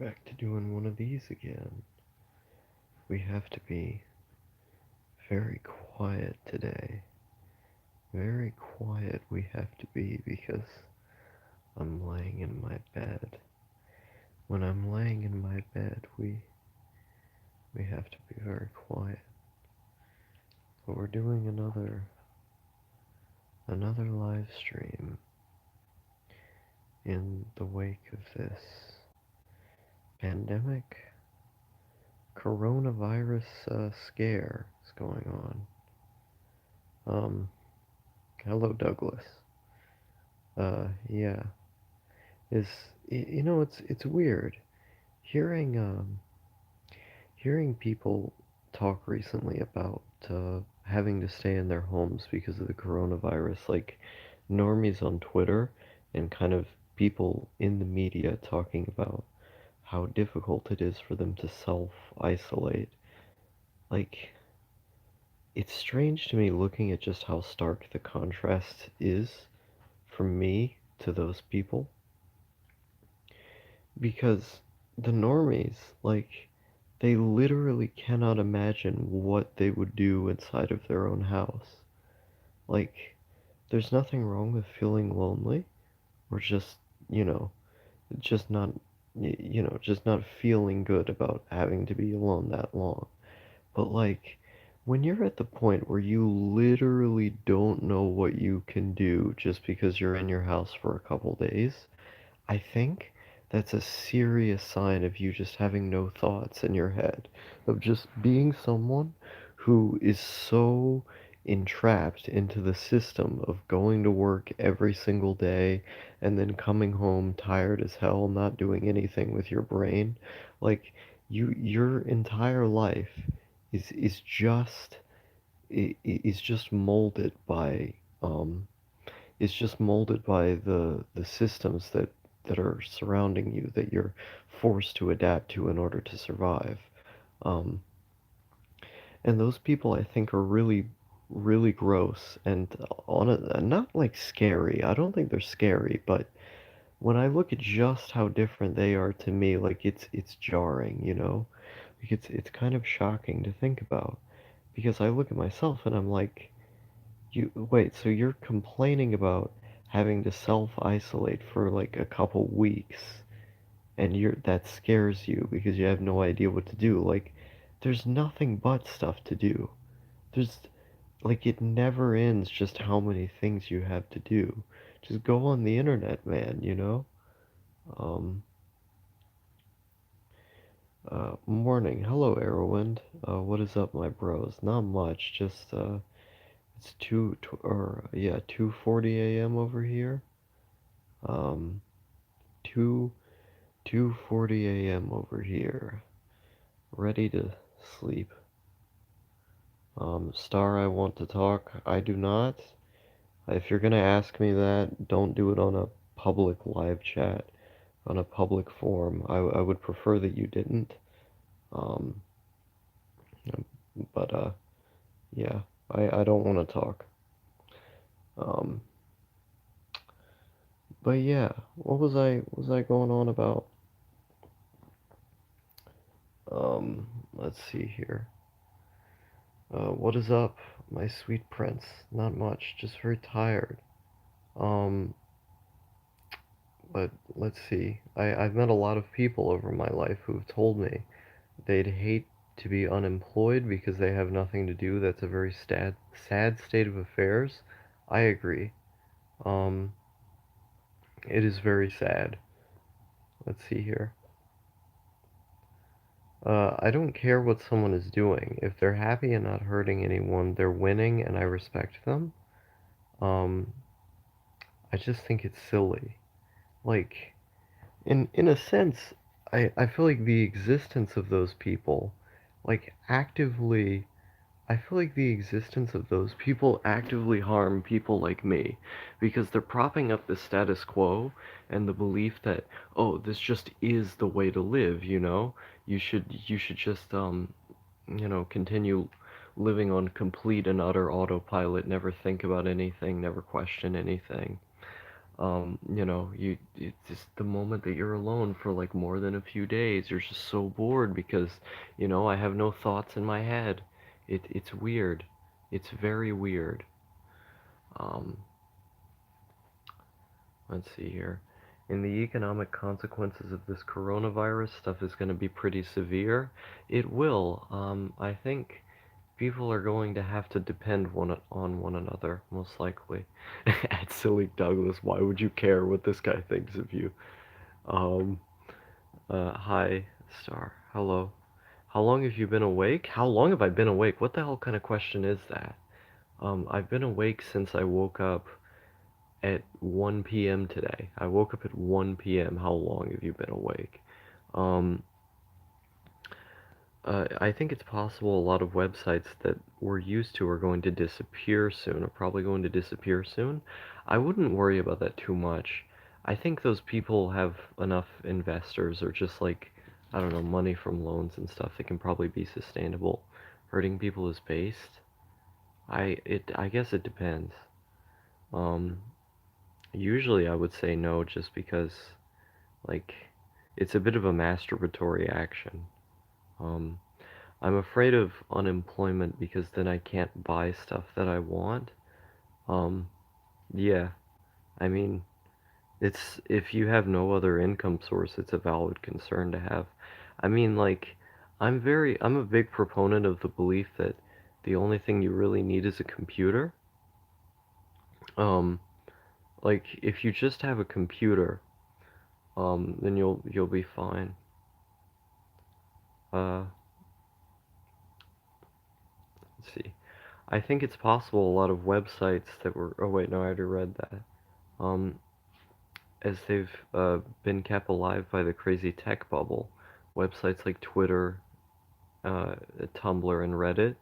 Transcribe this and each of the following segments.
back to doing one of these again. We have to be very quiet today. Very quiet we have to be because I'm laying in my bed. When I'm laying in my bed, we have to be very quiet. But we're doing another live stream in the wake of this pandemic coronavirus scare is going on. Hello Douglas. Yeah, is it's weird hearing hearing people talk recently about having to stay in their homes because of the coronavirus, like normies on Twitter and kind of people in the media talking about how difficult it is for them to self-isolate. Like, it's strange to me looking at just how stark the contrast is from me to those people because the normies, like, they literally cannot imagine what they would do inside of their own house. Like, there's nothing wrong with feeling lonely or just, you know, just not, just not feeling good about having to be alone that long. But, like, when you're at the point where you literally don't know what you can do just because you're in your house for a couple days, I think that's a serious sign of you just having no thoughts in your head, of just being someone who is so entrapped into the system of going to work every single day and then coming home tired as hell, not doing anything with your brain. Like your entire life is just is just molded by um it's just molded by the systems that are surrounding you that you're forced to adapt to in order to survive. Um, and those people I think are really gross and not like scary. I don't think they're scary, but when I look at just how different they are to me, like it's jarring, you know? Like it's kind of shocking to think about because I look at myself and I'm like, you wait, so you're complaining about having to self-isolate for like a couple weeks and that scares you because you have no idea what to do. Like there's nothing but stuff to do. There's like it never ends just how many things you have to do. Just go on the internet, man, you know? Um Morning. Hello, Arrowwind. What is up, my bros? Not much, just it's 2:40 a.m. over here. Um, 2 2:40 a.m. over here. Ready to sleep. Star, I want to talk. I do not. If you're gonna ask me that, don't do it on a public live chat, on a public forum. I would prefer that you didn't. Um, but yeah, I don't want to talk. Um, but yeah, what was I going on about? Let's see here. What is up, my sweet prince? Not much, just very tired. Um, but let's see. I've met a lot of people over my life who've told me they'd hate to be unemployed because they have nothing to do. That's a very sad state of affairs. I agree. Um, it is very sad. Let's see here. I don't care what someone is doing. If they're happy and not hurting anyone, they're winning and I respect them. Um, I just think it's silly. Like, in a sense, I feel like the existence of those people, like actively, I feel like the existence of those people actively harm people like me because they're propping up the status quo and the belief that, oh, this just is the way to live, you know? You should just continue living on complete and utter autopilot, never think about anything, never question anything. It's just the moment that you're alone for like more than a few days, you're just so bored because, I have no thoughts in my head. It's weird. It's very weird. Um, let's see here. And the economic consequences of this coronavirus stuff is going to be pretty severe. It will. I think people are going to have to depend on one another, most likely. At Silly Douglas, why would you care what this guy thinks of you? Um, Hi, Star. Hello. How long have you been awake? How long have I been awake? What the hell kind of question is that? I've been awake since I woke up at 1 p.m. today. I woke up at 1 p.m. How long have you been awake? Um, I think it's possible a lot of websites that we're used to are going to disappear soon, are probably going to disappear soon. I wouldn't worry about that too much. I think those people have enough investors or just like, I don't know, money from loans and stuff that can probably be sustainable. Hurting people is based. I guess it depends. Um, Usually I would say no just because like it's a bit of a masturbatory action. Um, I'm afraid of unemployment because then I can't buy stuff that I want. Um, yeah, I mean, it's if you have no other income source, it's a valid concern to have. I mean, like, I'm a big proponent of the belief that the only thing you really need is a computer. Um, like, if you just have a computer, then you'll be fine. Uh, let's see. I think it's possible a lot of websites that were. Oh wait, no, I already read that. Um, as they've been kept alive by the crazy tech bubble, websites like Twitter, Tumblr, and Reddit,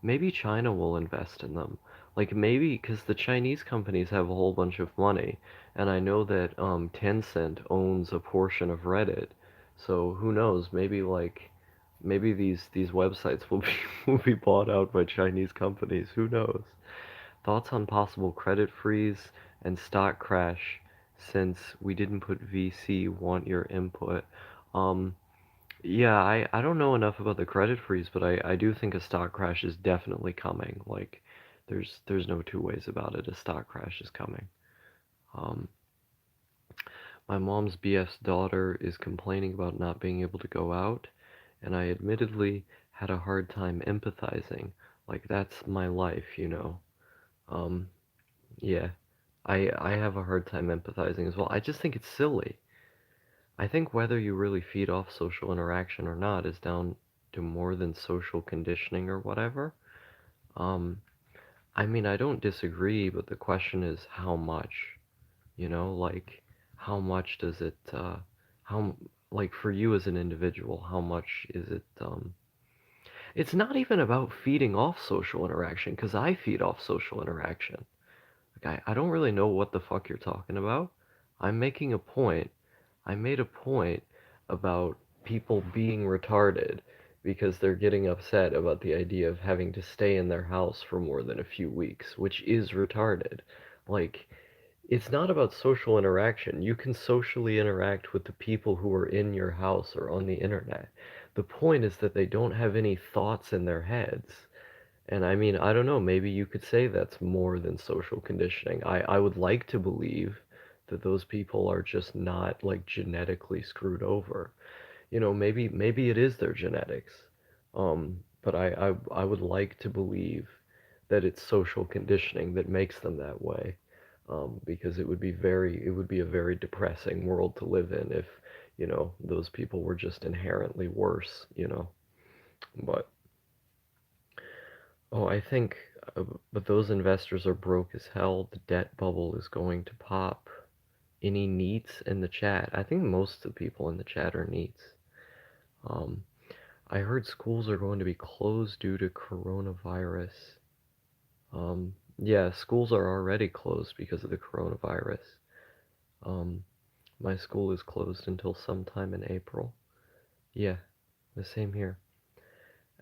maybe China will invest in them. Like maybe because the Chinese companies have a whole bunch of money, and I know that Tencent owns a portion of Reddit, so who knows? Maybe these websites will be will be bought out by Chinese companies. Who knows? Thoughts on possible credit freeze and stock crash since we didn't put VC, want your input. Um, yeah, I don't know enough about the credit freeze, but I do think a stock crash is definitely coming. Like, there's no two ways about it. A stock crash is coming. Um, my mom's BF's daughter is complaining about not being able to go out, and I admittedly had a hard time empathizing. Like, that's my life. Um, yeah. I have a hard time empathizing as well. I just think it's silly. I think whether you really feed off social interaction or not is down to more than social conditioning or whatever. Um, I mean, I don't disagree, but the question is how much, like how much does it, how, like for you as an individual, how much is it, it's not even about feeding off social interaction, because I feed off social interaction. Like, I don't really know what the fuck you're talking about. I'm making a point. I made a point about people being retarded because they're getting upset about the idea of having to stay in their house for more than a few weeks, which is retarded. Like, it's not about social interaction. You can socially interact with the people who are in your house or on the internet. The point is that they don't have any thoughts in their heads. And I mean, I don't know, maybe you could say that's more than social conditioning. I would like to believe that those people are just not like genetically screwed over. Maybe it is their genetics. But I would like to believe that it's social conditioning that makes them that way. Because it would be a very depressing world to live in if, those people were just inherently worse. But Oh, I think, but those investors are broke as hell. The debt bubble is going to pop. Any neats in the chat? I think most of the people in the chat are neats. Um, I heard schools are going to be closed due to coronavirus. Yeah, schools are already closed because of the coronavirus. Um, my school is closed until sometime in April. Yeah, the same here.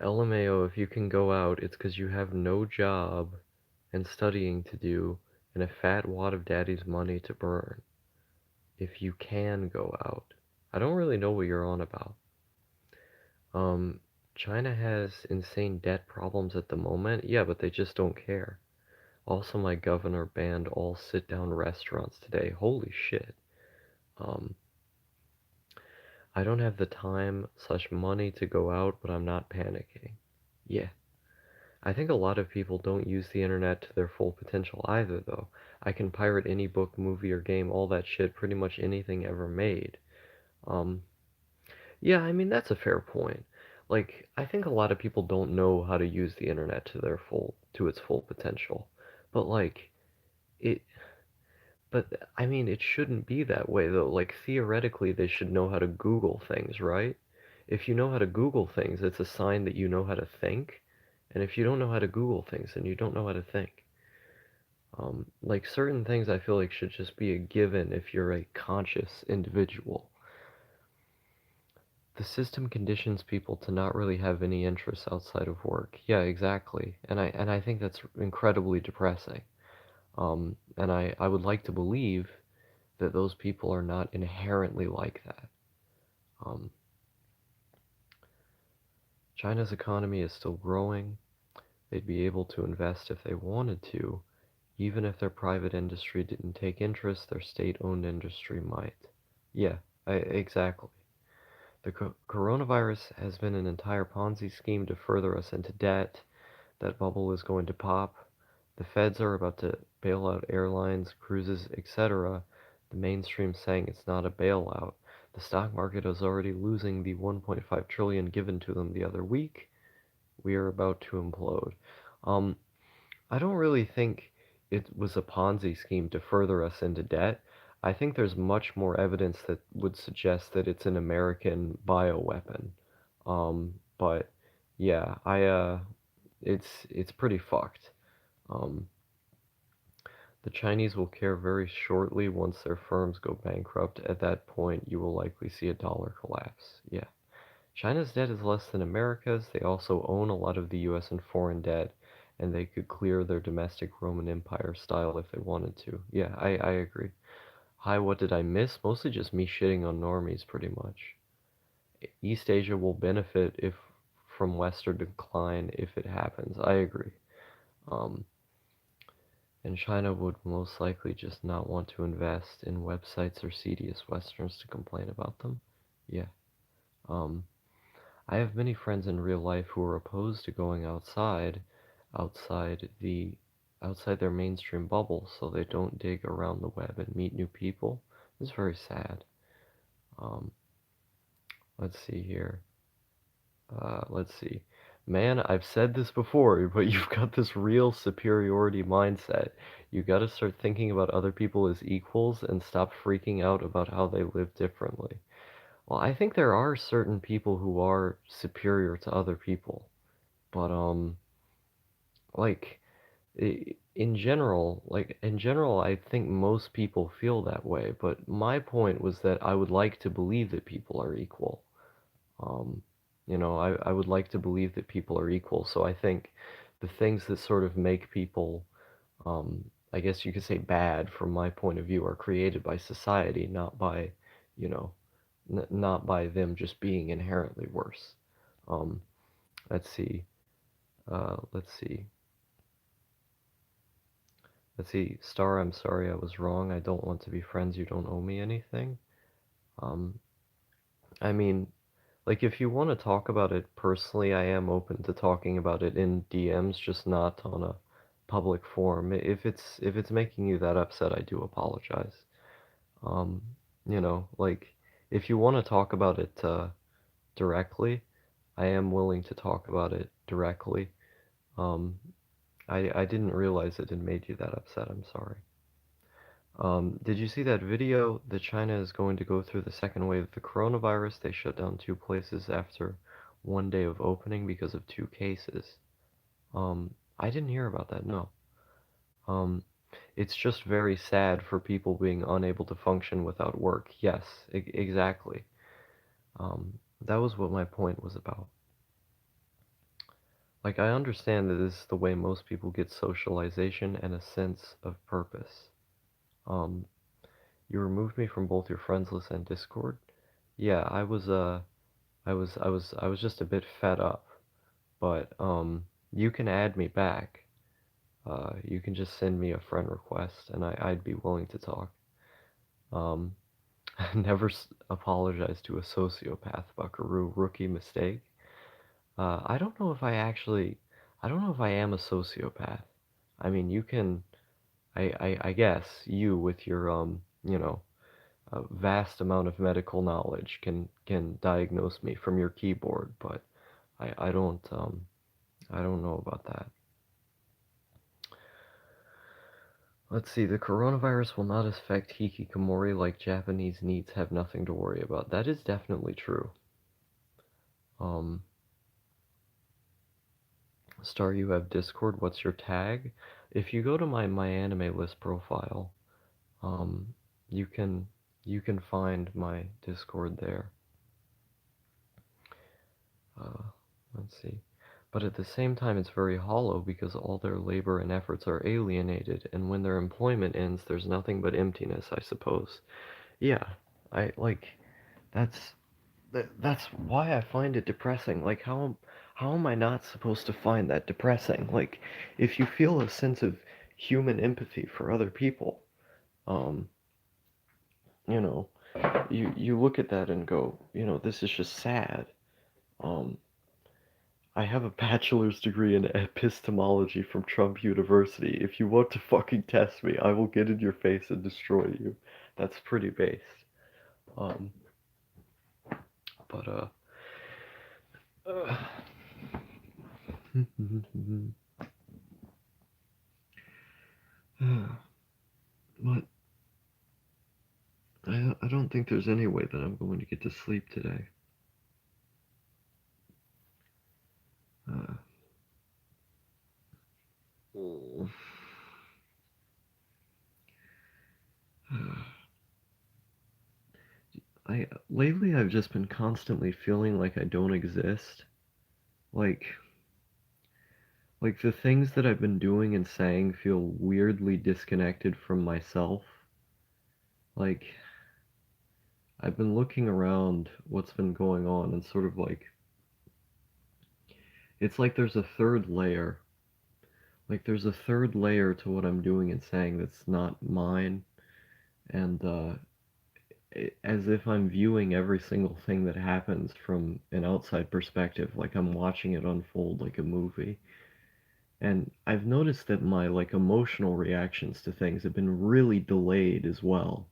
LMAO, if you can go out, it's because you have no job and studying to do, and a fat wad of daddy's money to burn if you can go out. I don't really know what you're on about. Um, China has insane debt problems at the moment. Yeah, but they just don't care. Also, my governor banned all sit-down restaurants today. Holy shit. Um, I don't have the time slash money to go out, but I'm not panicking. Yeah. I think a lot of people don't use the internet to their full potential either, though. I can pirate any book, movie, or game, all that shit, pretty much anything ever made. Um, yeah, I mean, that's a fair point. Like, I think a lot of people don't know how to use the internet to its full potential. But like, it, but I mean, it shouldn't be that way though. Like, theoretically, they should know how to Google things, right? If you know how to Google things, it's a sign that you know how to think. And if you don't know how to Google things, then you don't know how to think. Like certain things I feel like should just be a given if you're a conscious individual. The system conditions people to not really have any interests outside of work. Yeah, exactly. And I think that's incredibly depressing. And I would like to believe that those people are not inherently like that. Um, China's economy is still growing. They'd be able to invest if they wanted to. Even if their private industry didn't take interest, their state-owned industry might. Yeah, exactly. The coronavirus has been an entire Ponzi scheme to further us into debt. That bubble is going to pop. The feds are about to bail out airlines, cruises, etc. The mainstream saying it's not a bailout. The stock market is already losing the 1.5 trillion given to them the other week. We are about to implode. Um, I don't really think it was a Ponzi scheme to further us into debt. I think there's much more evidence that would suggest that it's an American bioweapon. But yeah, it's pretty fucked. Um, the Chinese will care very shortly once their firms go bankrupt. At that point, you will likely see a dollar collapse. Yeah. China's debt is less than America's. They also own a lot of the US and foreign debt, and they could clear their domestic Roman Empire style if they wanted to. Yeah, I agree. Hi, what did I miss? Mostly just me shitting on normies, pretty much. East Asia will benefit if from Western decline if it happens. I agree. Um, and China would most likely just not want to invest in websites or seediest Westerns to complain about them. Yeah. Um, I have many friends in real life who are opposed to going outside the, outside their mainstream bubble, so they don't dig around the web and meet new people. It's very sad. Um, let's see here. Let's see. Man, I've said this before, but you've got this real superiority mindset. You gotta start thinking about other people as equals and stop freaking out about how they live differently. Well, I think there are certain people who are superior to other people, but like in general, I think most people feel that way. But my point was that I would like to believe that people are equal. Um, I would like to believe that people are equal. So I think the things that sort of make people, I guess you could say bad from my point of view, are created by society, not by, you know, not by them just being inherently worse. Um, let's see. Let's see. Let's see. Star, I'm sorry I was wrong. I don't want to be friends. You don't owe me anything. Um, I mean, like, if you want to talk about it personally, I am open to talking about it in DMs, just not on a public forum. If it's making you that upset, I do apologize. Um, like, if you want to talk about it directly, I am willing to talk about it directly. Um, I didn't realize it had made you that upset. I'm sorry. Did you see that video that China is going to go through the second wave of the coronavirus? They shut down two places after one day of opening because of two cases. I didn't hear about that, no. Um, it's just very sad for people being unable to function without work. Yes, exactly. That was what my point was about. Like, I understand that this is the way most people get socialization and a sense of purpose. Um, you removed me from both your friends list and Discord. Yeah, I was just a bit fed up, but, you can add me back. You can just send me a friend request, and I'd be willing to talk. Um, never apologize to a sociopath, Buckaroo. Rookie mistake. I don't know if I am a sociopath. I mean, you can, I guess you with your, a vast amount of medical knowledge can diagnose me from your keyboard, but I don't know about that. Let's see, the coronavirus will not affect hikikomori like Japanese NEETs have nothing to worry about. That is definitely true. Um, Star, you have Discord. What's your tag? If you go to my MyAnimeList profile, um, you can you can find my Discord there. Uh, let's see. But at the same time, it's very hollow because all their labor and efforts are alienated, and when their employment ends, there's nothing but emptiness, I suppose. Yeah, I like that's that's why I find it depressing. Like how am I not supposed to find that depressing? Like if you feel a sense of human empathy for other people, um, you know, you look at that and go, this is just sad. Um, I have a bachelor's degree in epistemology from Trump University. If you want to fucking test me, I will get in your face and destroy you. That's pretty based. Um, but uh but I don't think there's any way that I'm going to get to sleep today. Uh, I lately I've just been constantly feeling like I don't exist. Like like the things that I've been doing and saying feel weirdly disconnected from myself. Like I've been looking around what's been going on and sort of like it's like there's a third layer. Like there's a third layer to what I'm doing and saying that's not mine, and as if I'm viewing every single thing that happens from an outside perspective, like I'm watching it unfold like a movie. And I've noticed that my like emotional reactions to things have been really delayed as well.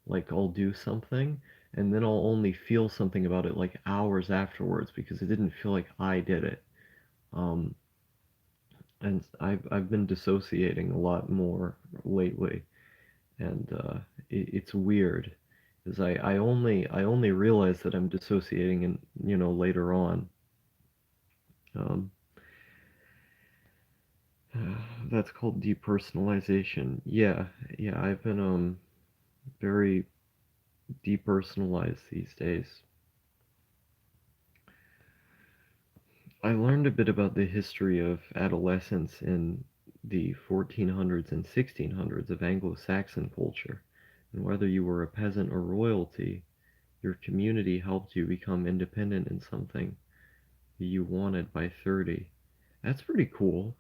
Like I'll do something and then I'll only feel something about it like hours afterwards because it didn't feel like I did it. Um, and I've been dissociating a lot more lately, and it's weird, because I only realize that I'm dissociating, and later on. Um, that's called depersonalization. Yeah, yeah, I've been very depersonalized these days. I learned a bit about the history of adolescence in the 1400s and 1600s of Anglo-Saxon culture, and whether you were a peasant or royalty, your community helped you become independent in something you wanted by 30. That's pretty cool.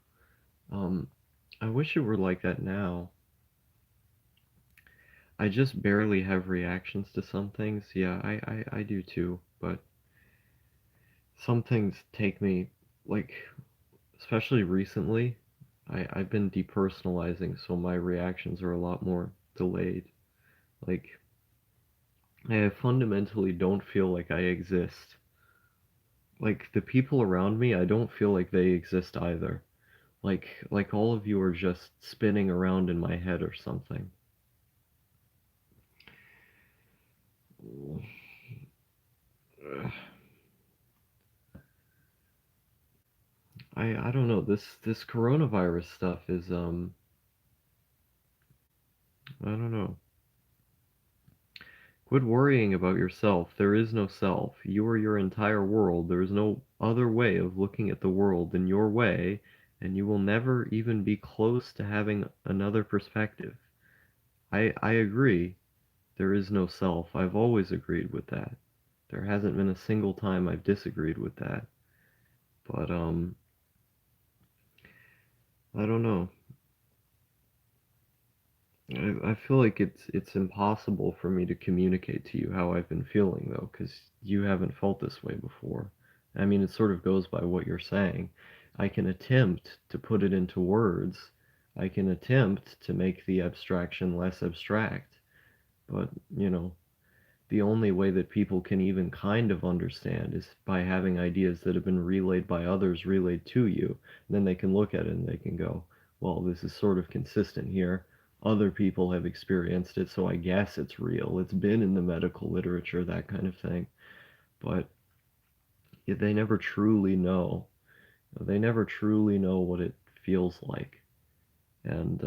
Um, I wish it were like that now. I just barely have reactions to some things. Yeah, I do too. But some things take me, like, especially recently, I've been depersonalizing, so my reactions are a lot more delayed. Like, I fundamentally don't feel like I exist. Like, the people around me, I don't feel like they exist either. Like all of you are just spinning around in my head or something. I don't know. This coronavirus stuff is I don't know. Quit worrying about yourself. There is no self. You are your entire world. There is no other way of looking at the world than your way, and you will never even be close to having another perspective. I agree. There is no self. I've always agreed with that. There hasn't been a single time I've disagreed with that. But I don't know. I feel like it's impossible for me to communicate to you how I've been feeling though, because you haven't felt this way before. I mean, it sort of goes by what you're saying. I can attempt to put it into words. I can attempt to make the abstraction less abstract, but the only way that people can even kind of understand is by having ideas that have been relayed by others relayed to you. And then they can look at it and they can go, well, this is sort of consistent here. Other people have experienced it, so I guess it's real. It's been in the medical literature, that kind of thing. But they never truly know. They never truly know what it feels like. And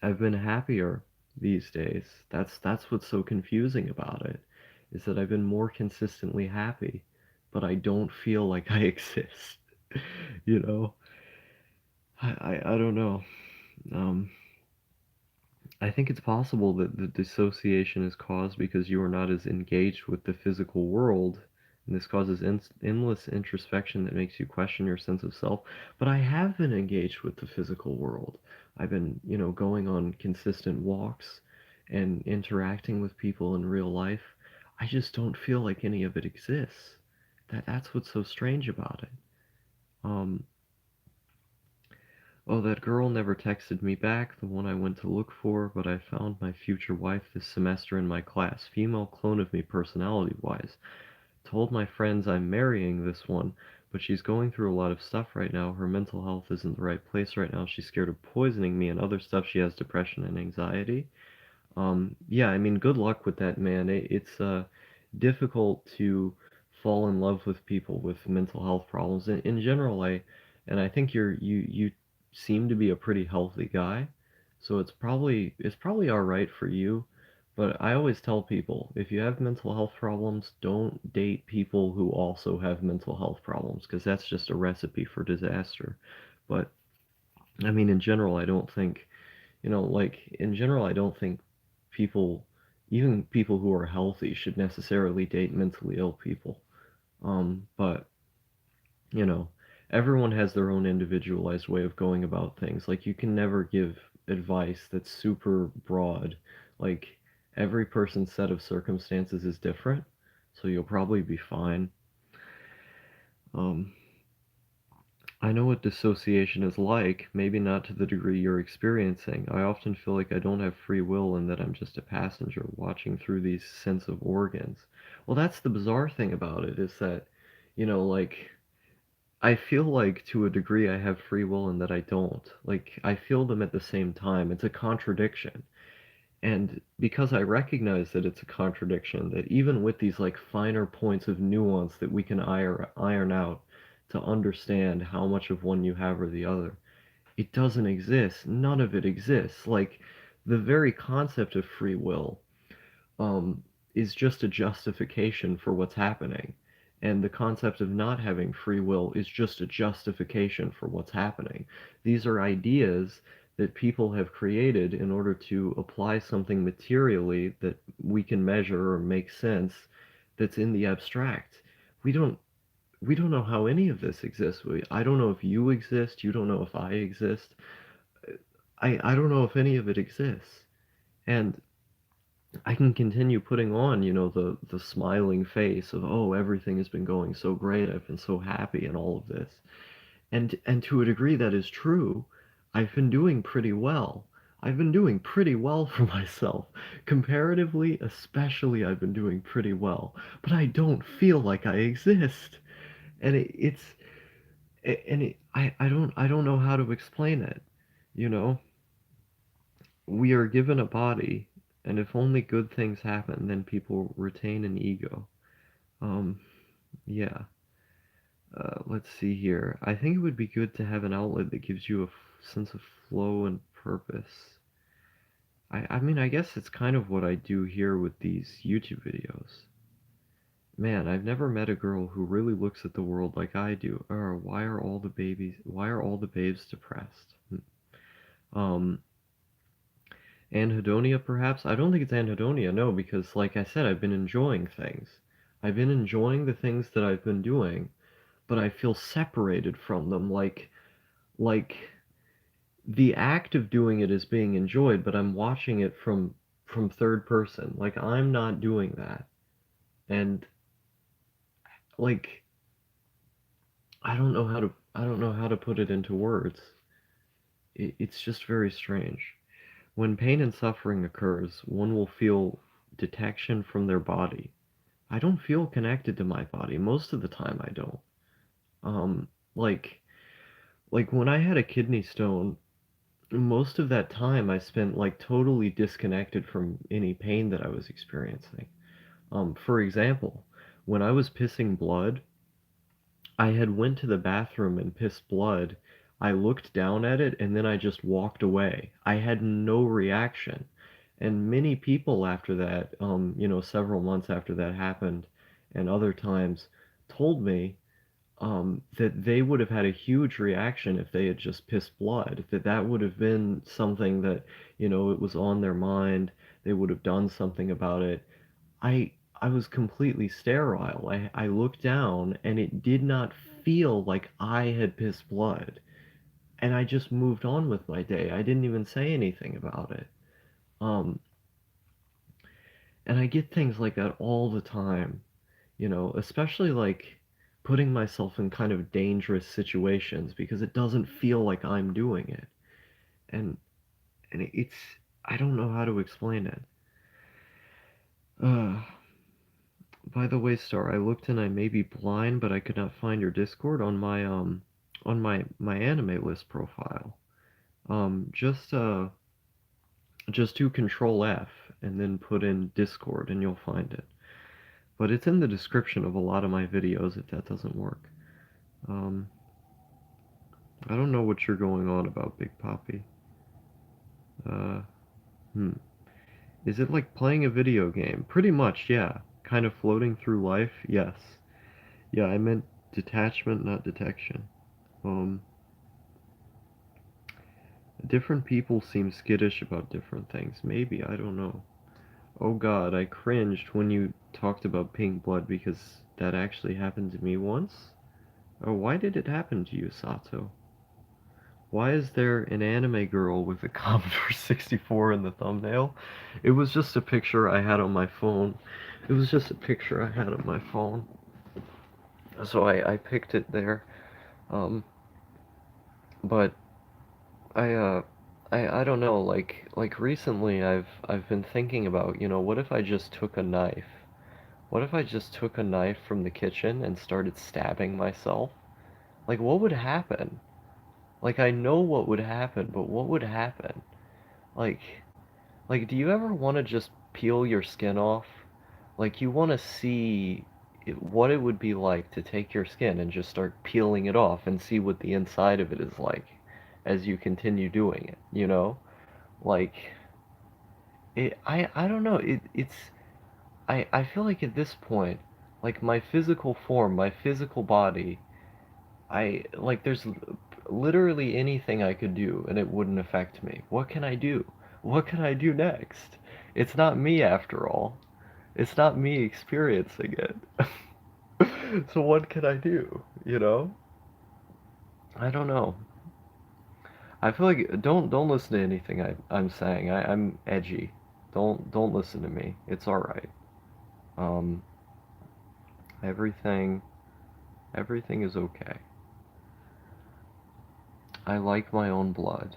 I've been happier these days. That's what's so confusing about it, is that I've been more consistently happy, but I don't feel like I exist. You know? I don't know. Um, I think it's possible that the dissociation is caused because you are not as engaged with the physical world, and this causes endless introspection that makes you question your sense of self. But I have been engaged with the physical world. I've been, going on consistent walks and interacting with people in real life. I just don't feel like any of it exists. That's what's so strange about it. Um, Oh, that girl never texted me back, the one I went to look for, but I found my future wife this semester in my class. Female clone of me personality-wise. Told my friends I'm marrying this one, but she's going through a lot of stuff right now. Her mental health isn't in the right place right now. She's scared of poisoning me and other stuff. She has depression and anxiety. Yeah, I mean, good luck with that, man. It's difficult to fall in love with people with mental health problems. In general, I think you seem to be a pretty healthy guy, so it's probably all right for you. But I always tell people, if you have mental health problems, don't date people who also have mental health problems, because that's just a recipe for disaster. But I mean, in general, I don't think in general, I don't think people, even people who are healthy, should necessarily date mentally ill people. But, you know, everyone has their own individualized way of going about things. Like, you can never give advice that's super broad. Like, every person's set of circumstances is different, so you'll probably be fine. Um, I know what dissociation is like, maybe not to the degree you're experiencing. I often feel like I don't have free will and that I'm just a passenger watching through these sense of organs. Well, that's the bizarre thing about it is that, like, I feel like to a degree I have free will and that I don't. Like, I feel them at the same time. It's a contradiction. And because I recognize that it's a contradiction, that even with these like finer points of nuance that we can iron out to understand how much of one you have or the other, it doesn't exist. None of it exists. Like the very concept of free will um, is just a justification for what's happening. And the concept of not having free will is just a justification for what's happening. These are ideas that people have created in order to apply something materially that we can measure or make sense that's in the abstract. We don't we don't know how any of this exists. I don't know if you exist, you don't know if I exist. I don't know if any of it exists. And I can continue putting on, the smiling face of, oh, everything has been going so great. I've been so happy and all of this. And to a degree that is true. I've been doing pretty well. I've been doing pretty well for myself. Comparatively, especially, I've been doing pretty well. But I don't feel like I exist. And I don't know how to explain it. You know, we are given a body, and if only good things happen, then people retain an ego. Um, yeah. Let's see here. I think it would be good to have an outlet that gives you a sense of flow and purpose. I mean, I guess it's kind of what I do here with these YouTube videos. Man, I've never met a girl who really looks at the world like I do. Or why are all the babes depressed? Um, Anhedonia, perhaps? I don't think it's anhedonia, no, because like I said, I've been enjoying things. I've been enjoying the things that I've been doing, but I feel separated from them, like the act of doing it is being enjoyed, but I'm watching it from third person. Like I'm not doing that. And like I don't know how to put it into words. It's just very strange. When pain and suffering occurs, one will feel detection from their body. I don't feel connected to my body. Most of the time I don't. Um like like when I had a kidney stone, most of that time I spent like totally disconnected from any pain that I was experiencing. For example, when I was pissing blood, I had went to the bathroom and pissed blood. I looked down at it and then I just walked away. I had no reaction. And many people after that, several months after that happened, and other times, told me that they would have had a huge reaction if they had just pissed blood. That would have been something that, it was on their mind. They would have done something about it. I was completely sterile. I looked down and it did not feel like I had pissed blood. And I just moved on with my day. I didn't even say anything about it. Um, and I get things like that all the time, especially like putting myself in kind of dangerous situations because it doesn't feel like I'm doing it. And it's I don't know how to explain it. Uh, By the way, Star, I looked and I may be blind, but I could not find your Discord on my anime list profile. Just do Control F and then put in Discord and you'll find it. But it's in the description of a lot of my videos if that doesn't work. Um, I don't know what you're going on about, Big Poppy. Uh, hmm. Is it like playing a video game? Pretty much, yeah. Kind of floating through life? Yes. Yeah, I meant detachment, not detection. Um, Different people seem skittish about different things. Maybe, I don't know. Oh god, I cringed when you talked about pink blood because that actually happened to me once. Oh, why did it happen to you, Sato? Why is there an anime girl with a Commodore 64 in the thumbnail? It was just a picture I had on my phone. It was just a picture I had on my phone. So I picked it there. Um, but I I don't know, like recently I've been thinking about, what if I just took a knife? What if I just took a knife from the kitchen and started stabbing myself? Like what would happen? Like I know what would happen, but what would happen? Like like do you ever want to just peel your skin off? Like you want to see what it would be like to take your skin and just start peeling it off and see what the inside of it is like as you continue doing it, you know? Like I don't know. I feel like at this point, like my physical form, my physical body, I like there's literally anything I could do and it wouldn't affect me. What can I do? What can I do next? It's not me after all. It's not me experiencing it. So what can I do? You know? I don't know. I feel like don't listen to anything I'm saying. I'm edgy. Don't listen to me. It's all right. Um, everything everything is okay. I like my own blood.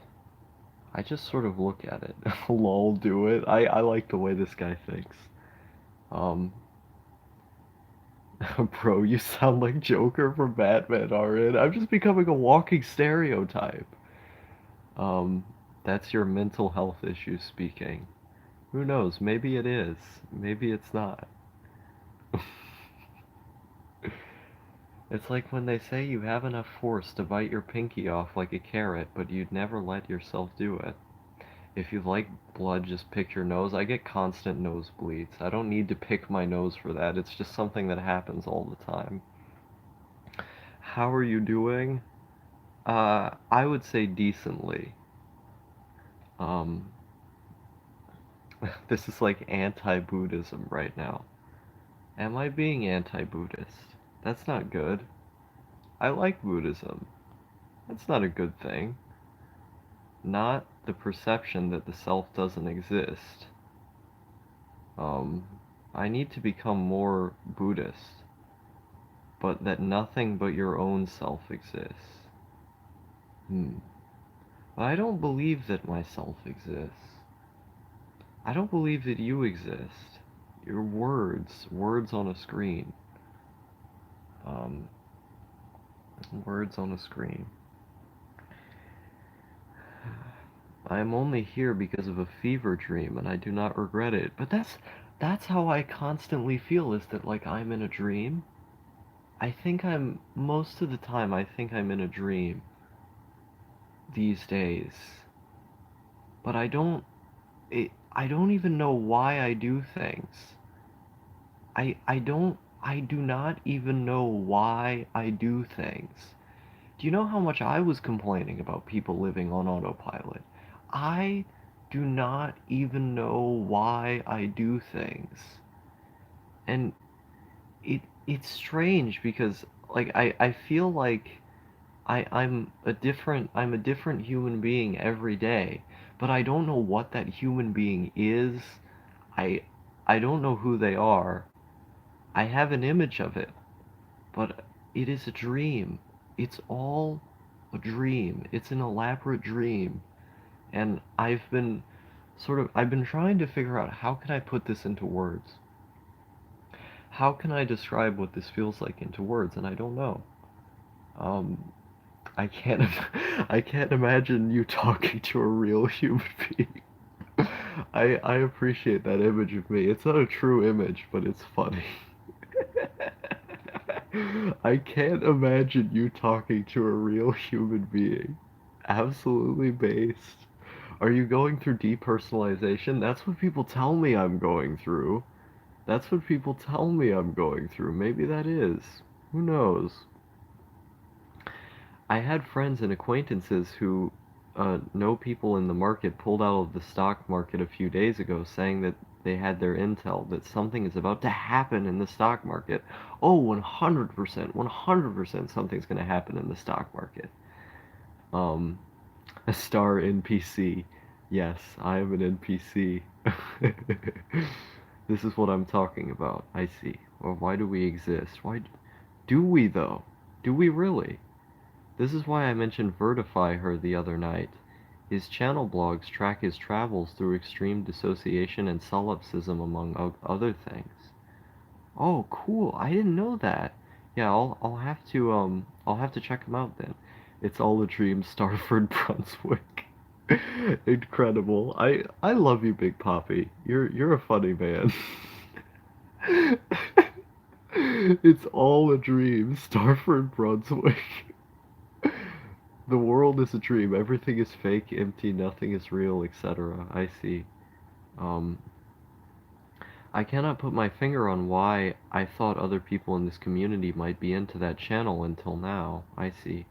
I just sort of look at it. Lol, do it. I like the way this guy thinks. Um, bro, you sound like Joker from Batman, Arin. I'm just becoming a walking stereotype. Um, that's your mental health issue speaking. Who knows? Maybe it is. Maybe it's not. It's like when they say you have enough force to bite your pinky off like a carrot, but you'd never let yourself do it. If you like blood, just pick your nose. I get constant nosebleeds. I don't need to pick my nose for that. It's just something that happens all the time. How are you doing? I would say decently. Um, this is like anti-Buddhism right now. Am I being anti-Buddhist? That's not good. I like Buddhism. That's not a good thing. Not the perception that the self doesn't exist. Um, I need to become more Buddhist, but that nothing but your own self exists. Hmm. But I don't believe that myself exists. I don't believe that you exist. You're words, words on a screen. Um, words on a screen. I am only here because of a fever dream, and I do not regret it. But that's how I constantly feel, is that like I'm in a dream. I think I'm most of the time I think I'm in a dream these days. But I don't even know why I do things. I do not even know why I do things. Do you know how much I was complaining about people living on autopilot? I do not even know why I do things. And it's strange because like I feel like I'm a different human being every day, but I don't know what that human being is. I I don't know who they are. I have an image of it, but it is a dream. It's all a dream. It's an elaborate dream. And I've been trying to figure out how can I put this into words? How can I describe what this feels like into words? And I don't know. Um, I can't I can't imagine you talking to a real human being. I appreciate that image of me. It's not a true image, but it's funny. I can't imagine you talking to a real human being. Absolutely based. Are you going through depersonalization? That's what people tell me I'm going through. That's what people tell me I'm going through. Maybe that is. Who knows? I had friends and acquaintances who know people in the market pulled out of the stock market a few days ago saying that they had their intel that something is about to happen in the stock market. Oh, 100%, 100% something's going to happen in the stock market. Um, a star NPC. Yes, I am an NPC. This is what I'm talking about. I see. Well, why do we exist? Do we though? Do we really? This is why I mentioned Vertify her the other night. His channel blogs track his travels through extreme dissociation and solipsism among other things. Oh, cool. I didn't know that. Yeah, I'll have to check him out then. It's all a dream, Starford Brunswick. Incredible. I love you, Big Poppy. You're a funny man. It's all a dream, Starford Brunswick. The world is a dream. Everything is fake, empty, nothing is real, etc. I see. Um, I cannot put my finger on why I thought other people in this community might be into that channel until now. I see.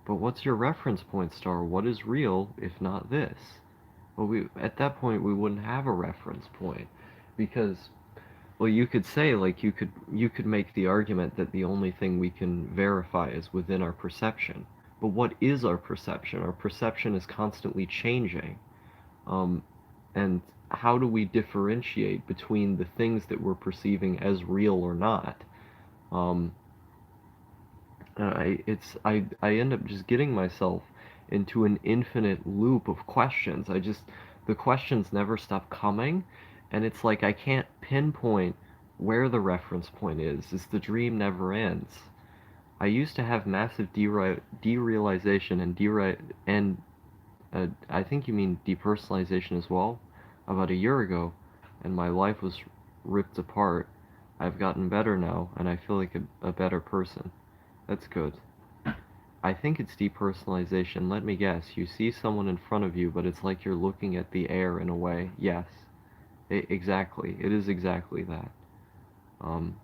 But what's your reference point, Star? What is real, if not this? Well, at that point we wouldn't have a reference point, because well, you could say like you could make the argument that the only thing we can verify is within our perception. But what is our perception? Our perception is constantly changing. Um, and how do we differentiate between the things that we're perceiving as real or not? Um, I end up just getting myself into an infinite loop of questions. The questions never stop coming, and it's like I can't pinpoint where the reference point is, as the dream never ends. I used to have massive derealization and I think you mean depersonalization as well, about a year ago, and my life was ripped apart. I've gotten better now, and I feel like a better person. That's good. I think it's depersonalization. Let me guess. You see someone in front of you, but it's like you're looking at the air in a way. Yes. Exactly. It is exactly that. Um,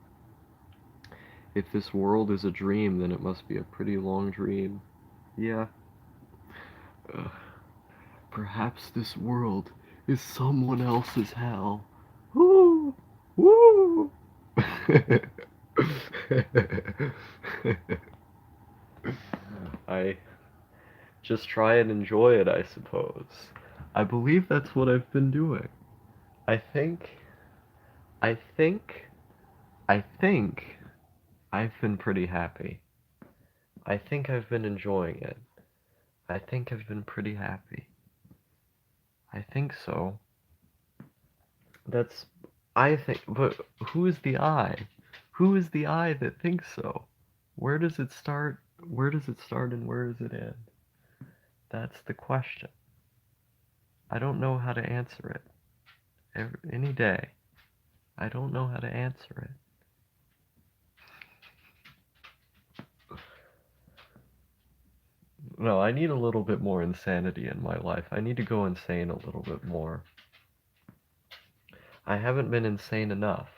if this world is a dream, then it must be a pretty long dream. Yeah. Uh, Perhaps this world is someone else's hell. Woo! Woo! I just try and enjoy it, I suppose. I believe that's what I've been doing. I think, I think, I think I've been pretty happy. I think I've been enjoying it. I think I've been pretty happy. I think so. That's, I think, but who is the I? Who is the I that thinks so? Where does it start? Where does it start and where does it end? That's the question. I don't know how to answer it. Any day. I don't know how to answer it. No, I need a little bit more insanity in my life. I need to go insane a little bit more. I haven't been insane enough.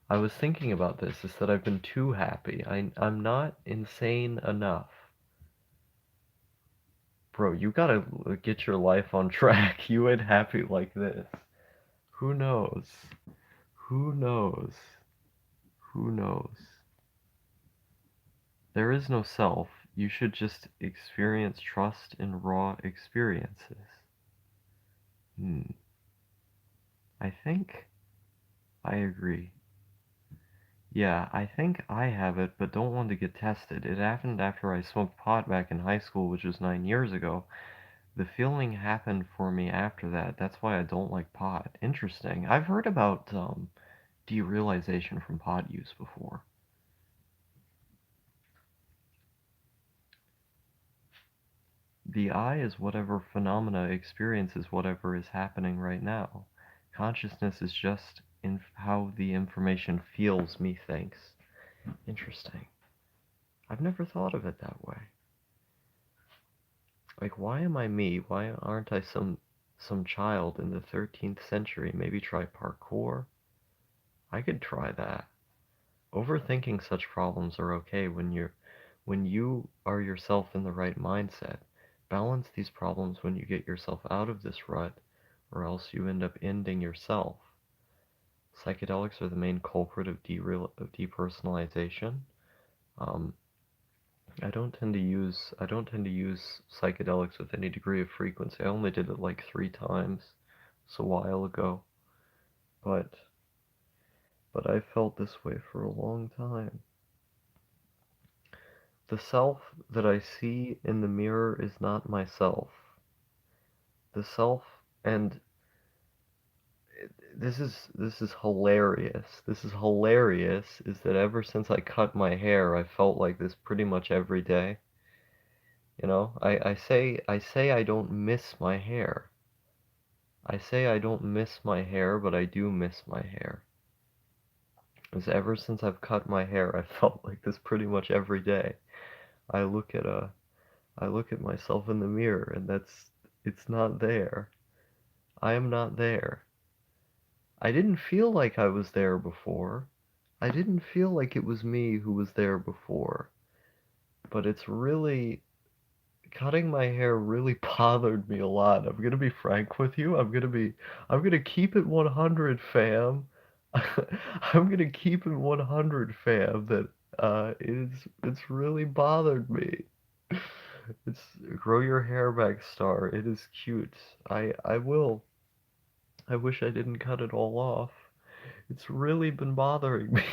I was thinking about this, is that I've been too happy. I'm not insane enough. Bro, you gotta get your life on track. You ain't happy like this. Who knows? Who knows? Who knows? There is no self. You should just experience trust in raw experiences. Hmm. I think I agree. Yeah, I think I have it, but don't want to get tested. It happened after I smoked pot back in high school, which was 9 years ago. The feeling happened for me after that. That's why I don't like pot. Interesting. I've heard about derealization from pot use before. The I is whatever phenomena experiences whatever is happening right now. Consciousness is just in how the information feels, methinks. Interesting. I've never thought of it that way. Like, why am I me? Why aren't I some child in the 13th century? Maybe try parkour? I could try that. Overthinking such problems are okay when you are yourself in the right mindset. Balance these problems when you get yourself out of this rut, or else you end up ending yourself. Psychedelics are the main culprit of depersonalization. Um, I don't tend to use psychedelics with any degree of frequency. I only did it like 3 times. It's a while ago, but I felt this way for a long time. The self that I see in the mirror is not myself. The self, and this is hilarious. This is hilarious. Is that ever since I cut my hair, I felt like this pretty much every day. You know, I say I don't miss my hair. I say I don't miss my hair, but I do miss my hair. Because ever since I've cut my hair, I felt like this pretty much every day. I look at I look at myself in the mirror, and it's not there. I am not there. I didn't feel like I was there before. I didn't feel like it was me who was there before. But it's really, cutting my hair really bothered me a lot. I'm gonna be frank with you. I'm gonna keep it 100, fam. I'm gonna keep it 100, fam, that it's really bothered me. It's grow your hair back, Star. It is cute. I will. I wish I didn't cut it all off. It's really been bothering me.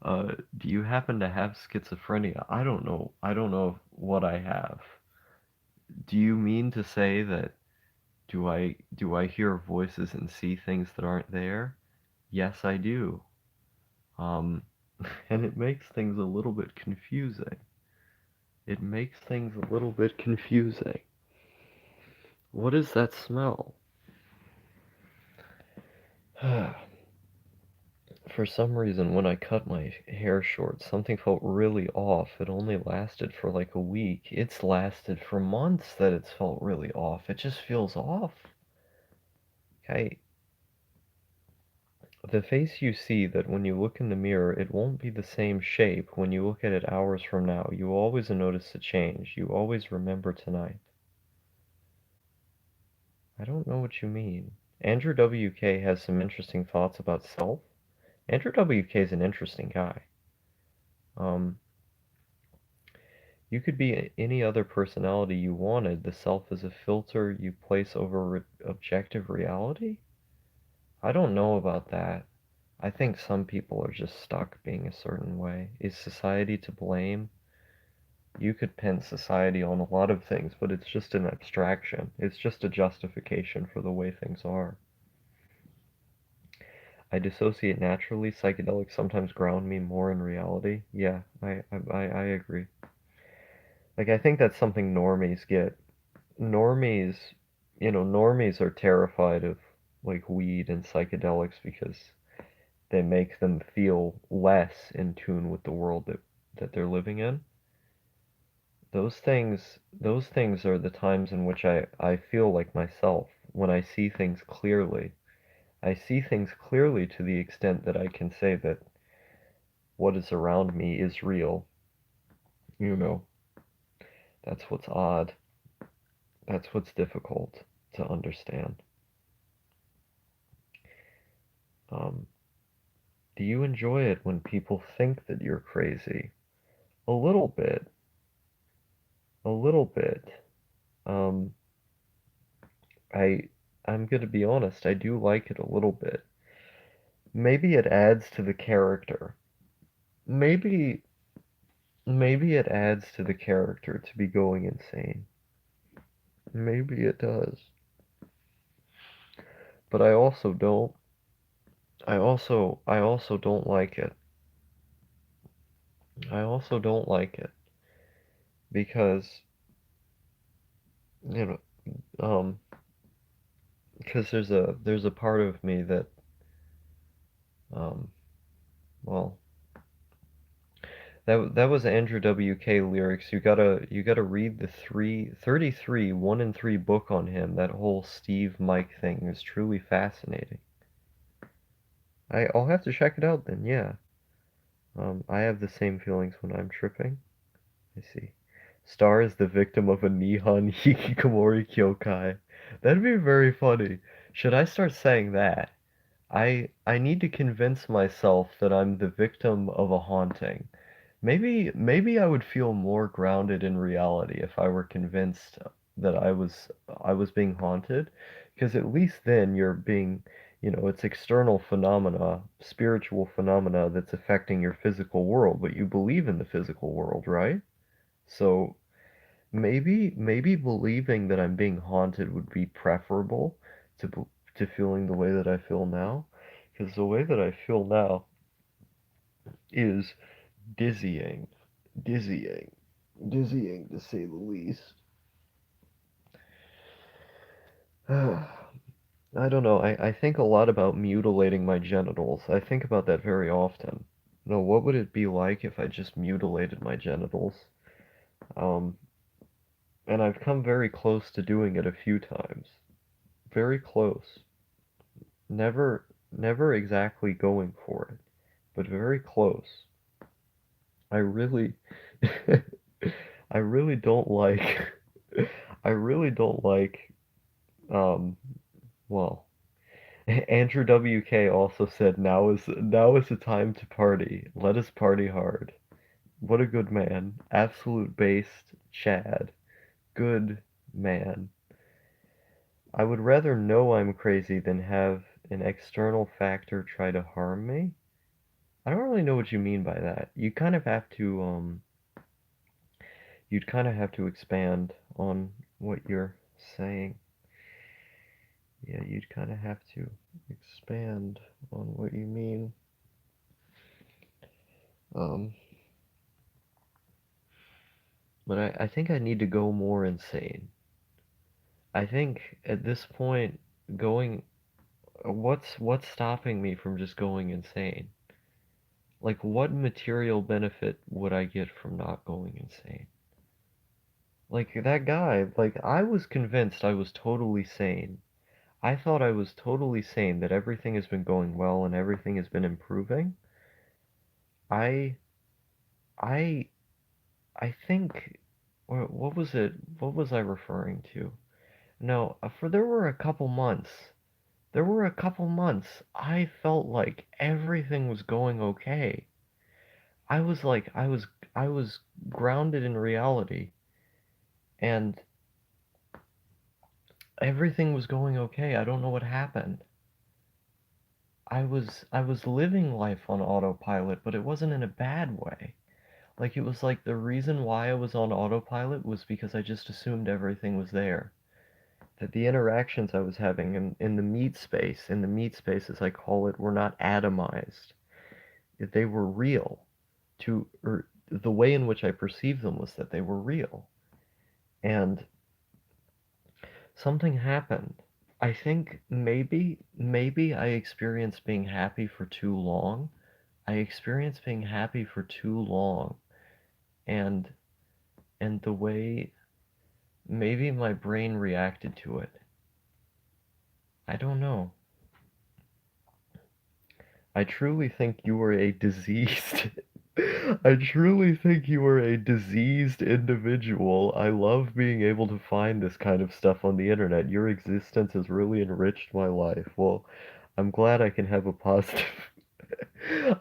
Do you happen to have schizophrenia? I don't know. I don't know what I have. Do you mean to say that do I hear voices and see things that aren't there? Yes, I do. Um, and it makes things a little bit confusing. It makes things a little bit confusing. What is that smell? For some reason, when I cut my hair short, something felt really off. It only lasted for like a week. It's lasted for months that it's felt really off. It just feels off. Okay, the face you see that when you look in the mirror, it won't be the same shape when you look at it hours from now. You always notice a change. You always remember tonight. I don't know what you mean. Andrew WK has some interesting thoughts about self. Andrew WK is an interesting guy. Um, you could be any other personality you wanted. The self is a filter you place over objective reality? I don't know about that. I think some people are just stuck being a certain way. Is society to blame? You could pin society on a lot of things, but it's just an abstraction. It's just a justification for the way things are. I dissociate naturally. Psychedelics sometimes ground me more in reality. Yeah, I agree. Like, I think that's something normies get. Normies, normies are terrified of, like, weed and psychedelics because they make them feel less in tune with the world that they're living in. Those things are the times in which I feel like myself, when I see things clearly. I see things clearly to the extent that I can say that what is around me is real. You know, that's what's odd. That's what's difficult to understand. Um, do you enjoy it when people think that you're crazy? A little bit. A little bit. Um, I I'm gonna be honest, I do like it a little bit. Maybe it adds to the character. Maybe maybe it adds to the character to be going insane. Maybe it does. But I also don't like it. I also don't like it because, you know, because there's a part of me that, um, well, that was Andrew WK lyrics. You gotta read the 33 1 and 3 book on him. That whole Steve Mike thing is truly fascinating. I'll have to check it out then, yeah. I have the same feelings when I'm tripping. I see. Star is the victim of a Nihon Hikikomori Kyokai. That'd be very funny. Should I start saying that? I need to convince myself that I'm the victim of a haunting. Maybe I would feel more grounded in reality if I were convinced that I was being haunted, because at least then you're being, it's external phenomena, spiritual phenomena that's affecting your physical world, but you believe in the physical world, right? So maybe believing that I'm being haunted would be preferable to feeling the way that I feel now, because the way that I feel now is dizzying, dizzying, dizzying to say the least. I don't know. I think a lot about mutilating my genitals. I think about that very often. No, what would it be like if I just mutilated my genitals? Um, and I've come very close to doing it a few times. Very close. Never exactly going for it, but very close. I really, I really don't like, I really don't like, um, well, Andrew WK also said, now is the time to party. Let us party hard. What a good man. Absolute based Chad. Good man. I would rather know I'm crazy than have an external factor try to harm me. I don't really know what you mean by that. You'd kind of have to expand on what you're saying. Yeah, you'd kind of have to expand on what you mean. Um, but I think I need to go more insane. I think at this point, going, what's stopping me from just going insane? Like, what material benefit would I get from not going insane? Like, that guy, like, I was convinced I was totally sane. I thought I was totally sane, that everything has been going well and everything has been improving. I, I, I think, what was it? What was I referring to? No, for there were a couple months I felt like everything was going okay. I was like, I was grounded in reality, and everything was going okay. I don't know what happened. I was living life on autopilot, but it wasn't in a bad way. Like, it was like the reason why I was on autopilot was because I just assumed everything was there. That the interactions I was having in the meat space as I call it, were not atomized. That they were real. Or the way in which I perceived them was that they were real. And something happened. I think maybe I experienced being happy for too long. I experienced being happy for too long, and the way maybe my brain reacted to it. I don't know. I truly think you are a diseased I truly think you are a diseased individual. I love being able to find this kind of stuff on the internet. Your existence has really enriched my life. Well, I'm glad I can have a positive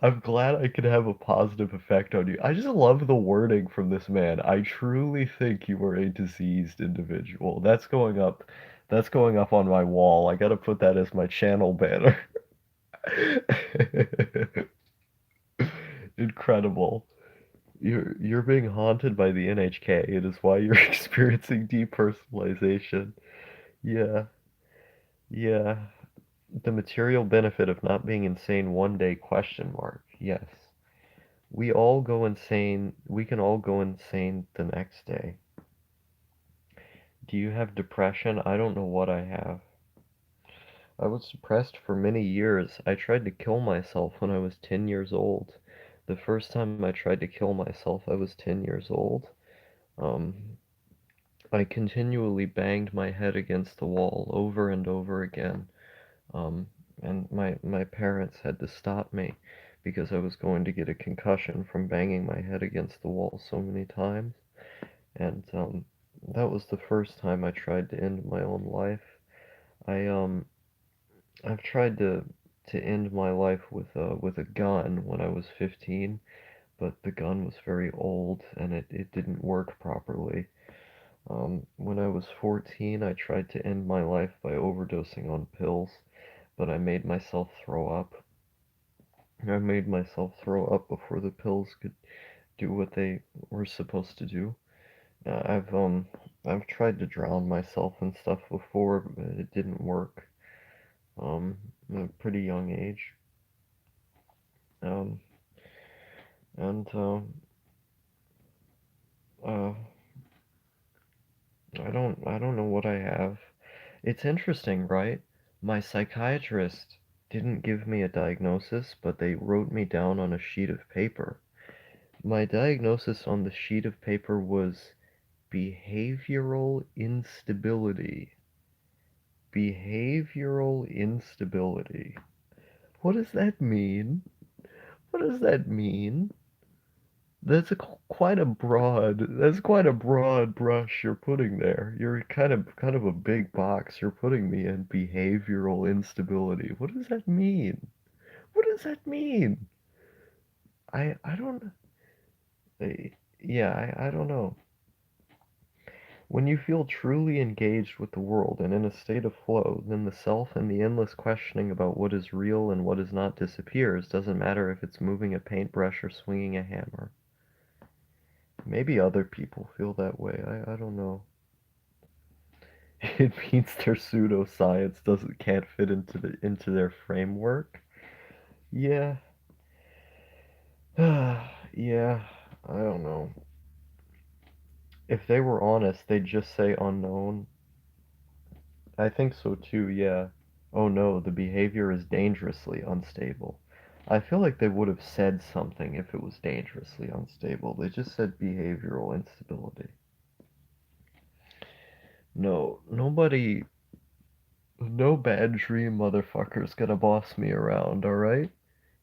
I'm glad I can have a positive effect on you. I just love the wording from this man. I truly think you are a diseased individual. That's going up on my wall. I gotta put that as my channel banner. Incredible. You're being haunted by the NHK. It is why you're experiencing depersonalization. Yeah, yeah. The material benefit of not being insane one day, question mark. Yes. We all go insane. We can all go insane the next day. Do you have depression? I don't know what I have. I was depressed for many years. I tried to kill myself when I was 10 years old. The first time I tried to kill myself, I was 10 years old. Um, I continually banged my head against the wall over and over again. Um, and my parents had to stop me because I was going to get a concussion from banging my head against the wall so many times. And that was the first time I tried to end my own life. I I've tried to end my life with a gun when I was 15, but the gun was very old and it didn't work properly. When I was 14, I tried to end my life by overdosing on pills, but I made myself throw up. I made myself throw up before the pills could do what they were supposed to do. I've tried to drown myself and stuff before, but it didn't work. At a pretty young age. Um, and uh, I don't know what I have. It's interesting, right? My psychiatrist didn't give me a diagnosis, but they wrote me down on a sheet of paper. My diagnosis on the sheet of paper was behavioral instability. Behavioral instability. What does that mean? What does that mean? That's quite a broad brush you're putting there. You're kind of a big box you're putting me in. Behavioral instability. What does that mean? What does that mean? I don't yeah, I don't know. When you feel truly engaged with the world and in a state of flow, then the self and the endless questioning about what is real and what is not disappears. Doesn't matter if it's moving a paintbrush or swinging a hammer. Maybe other people feel that way. I don't know. It means their pseudoscience can't fit into their framework. Yeah. Yeah. I don't know. If they were honest, they'd just say unknown. I think so too, yeah. Oh no, the behavior is dangerously unstable. I feel like they would have said something if it was dangerously unstable. They just said behavioral instability. No, nobody, no bad dream motherfucker's gonna boss me around, alright?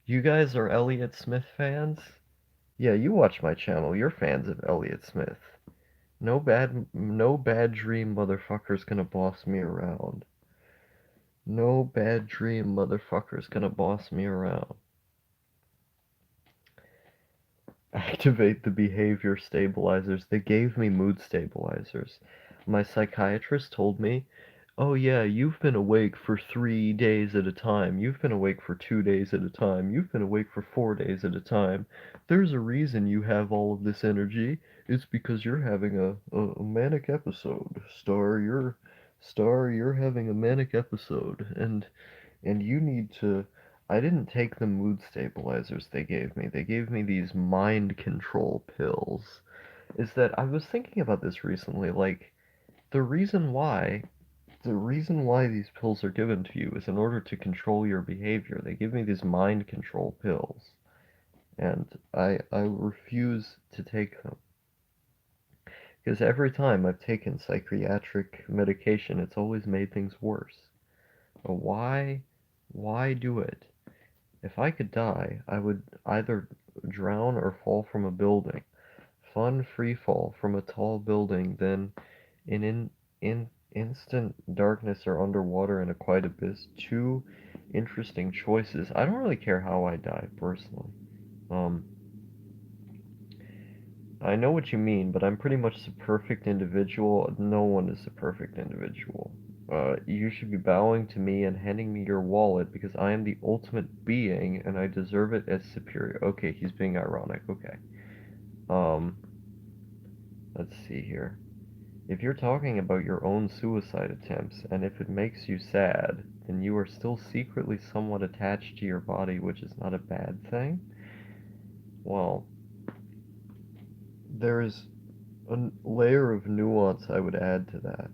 You guys are Elliott Smith fans? Yeah, you watch my channel. You're fans of Elliott Smith. No bad dream motherfucker's gonna boss me around. No bad dream motherfucker's gonna boss me around. Activate the behavior stabilizers. They gave me mood stabilizers. My psychiatrist told me, oh yeah, you've been awake for 3 days at a time. You've been awake for 2 days at a time. You've been awake for 4 days at a time. There's a reason you have all of this energy. It's because you're having a manic episode. You're having a manic episode. And you need to. I didn't take the mood stabilizers they gave me. They gave me these mind control pills. Is that I was thinking about this recently. Like, the reason why. The reason why these pills are given to you is in order to control your behavior. They give me these mind control pills. And I refuse to take them. Because every time I've taken psychiatric medication, it's always made things worse. Why? Why do it? If I could die, I would either drown or fall from a building. Fun free fall from a tall building, then in instant darkness or underwater in a quiet abyss. Two interesting choices. I don't really care how I die, personally. Um, I know what you mean, but I'm pretty much the perfect individual. No one is the perfect individual. You should be bowing to me and handing me your wallet because I am the ultimate being and I deserve it as superior. Okay, he's being ironic. Okay. Um, let's see here. If you're talking about your own suicide attempts and if it makes you sad, then you are still secretly somewhat attached to your body, which is not a bad thing. Well, there's a layer of nuance I would add to that.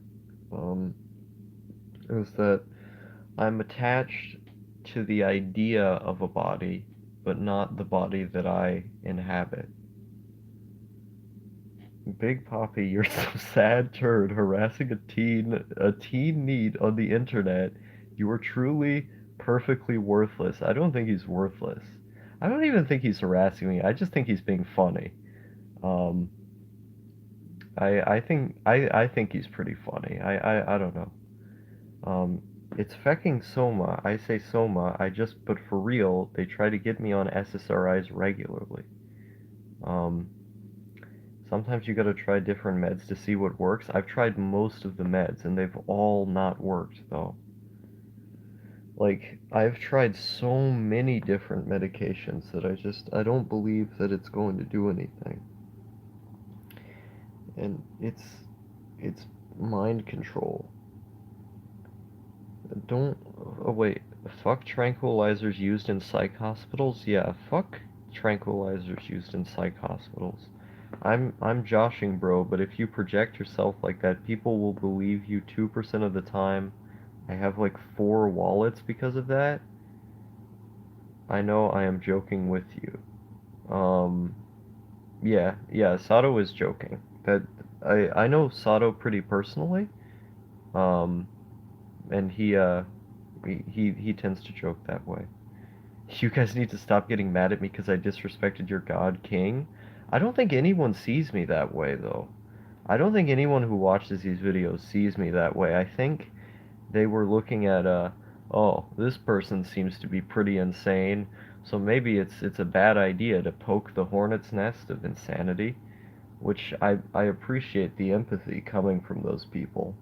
Um, is that I'm attached to the idea of a body, but not the body that I inhabit. Big Poppy, you're some sad turd harassing a teen need on the internet. You are truly perfectly worthless. I don't think he's worthless. I don't even think he's harassing me. I just think he's being funny. Um, I think he's pretty funny. I don't know. It's fecking Soma. I say Soma. But for real, they try to get me on SSRIs regularly. Um, Sometimes you gotta try different meds to see what works. I've tried most of the meds, and they've all not worked, though. Like, I've tried so many different medications that I don't believe that it's going to do anything. And it's mind control. Don't, oh wait, fuck tranquilizers used in psych hospitals? Yeah, fuck tranquilizers used in psych hospitals. I'm joshing, bro, but if you project yourself like that, people will believe you 2% of the time. I have like 4 wallets because of that. I know I am joking with you. Um, yeah, Sato is joking. That I know Sato pretty personally. Um, and he tends to joke that way. You guys need to stop getting mad at me because I disrespected your god king. I don't think anyone sees me that way, though. I don't think anyone who watches these videos sees me that way. I think they were looking at, oh, this person seems to be pretty insane, so maybe it's a bad idea to poke the hornet's nest of insanity, which I appreciate the empathy coming from those people.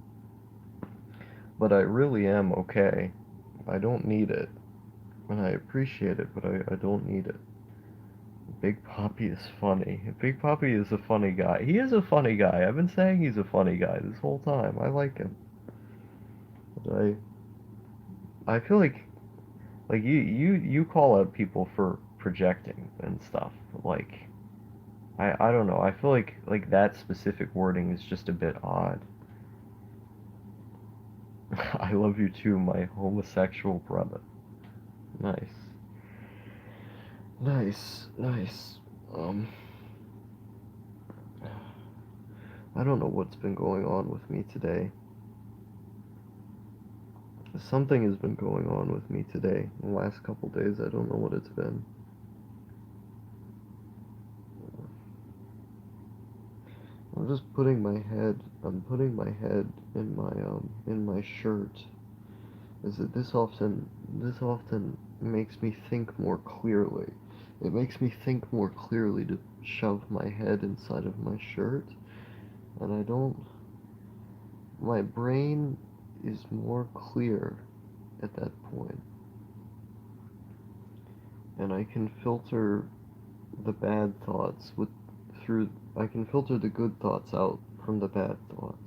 But I really am okay. I don't need it. And I appreciate it, but I don't need it. Big Poppy is funny. Big Poppy is a funny guy. He is a funny guy. I've been saying he's a funny guy this whole time. I like him. But I feel like you call out people for projecting and stuff. Like I don't know. I feel like that specific wording is just a bit odd. I love you too, my homosexual brother. Nice. Nice, nice. Um, I don't know what's been going on with me today. Something has been going on with me today. The last couple days, I don't know what it's been. I'm putting my head in my shirt. Is that this often makes me think more clearly. It makes me think more clearly to shove my head inside of my shirt, and I don't, my brain is more clear at that point, and I can filter the bad thoughts through, I can filter the good thoughts out from the bad thoughts.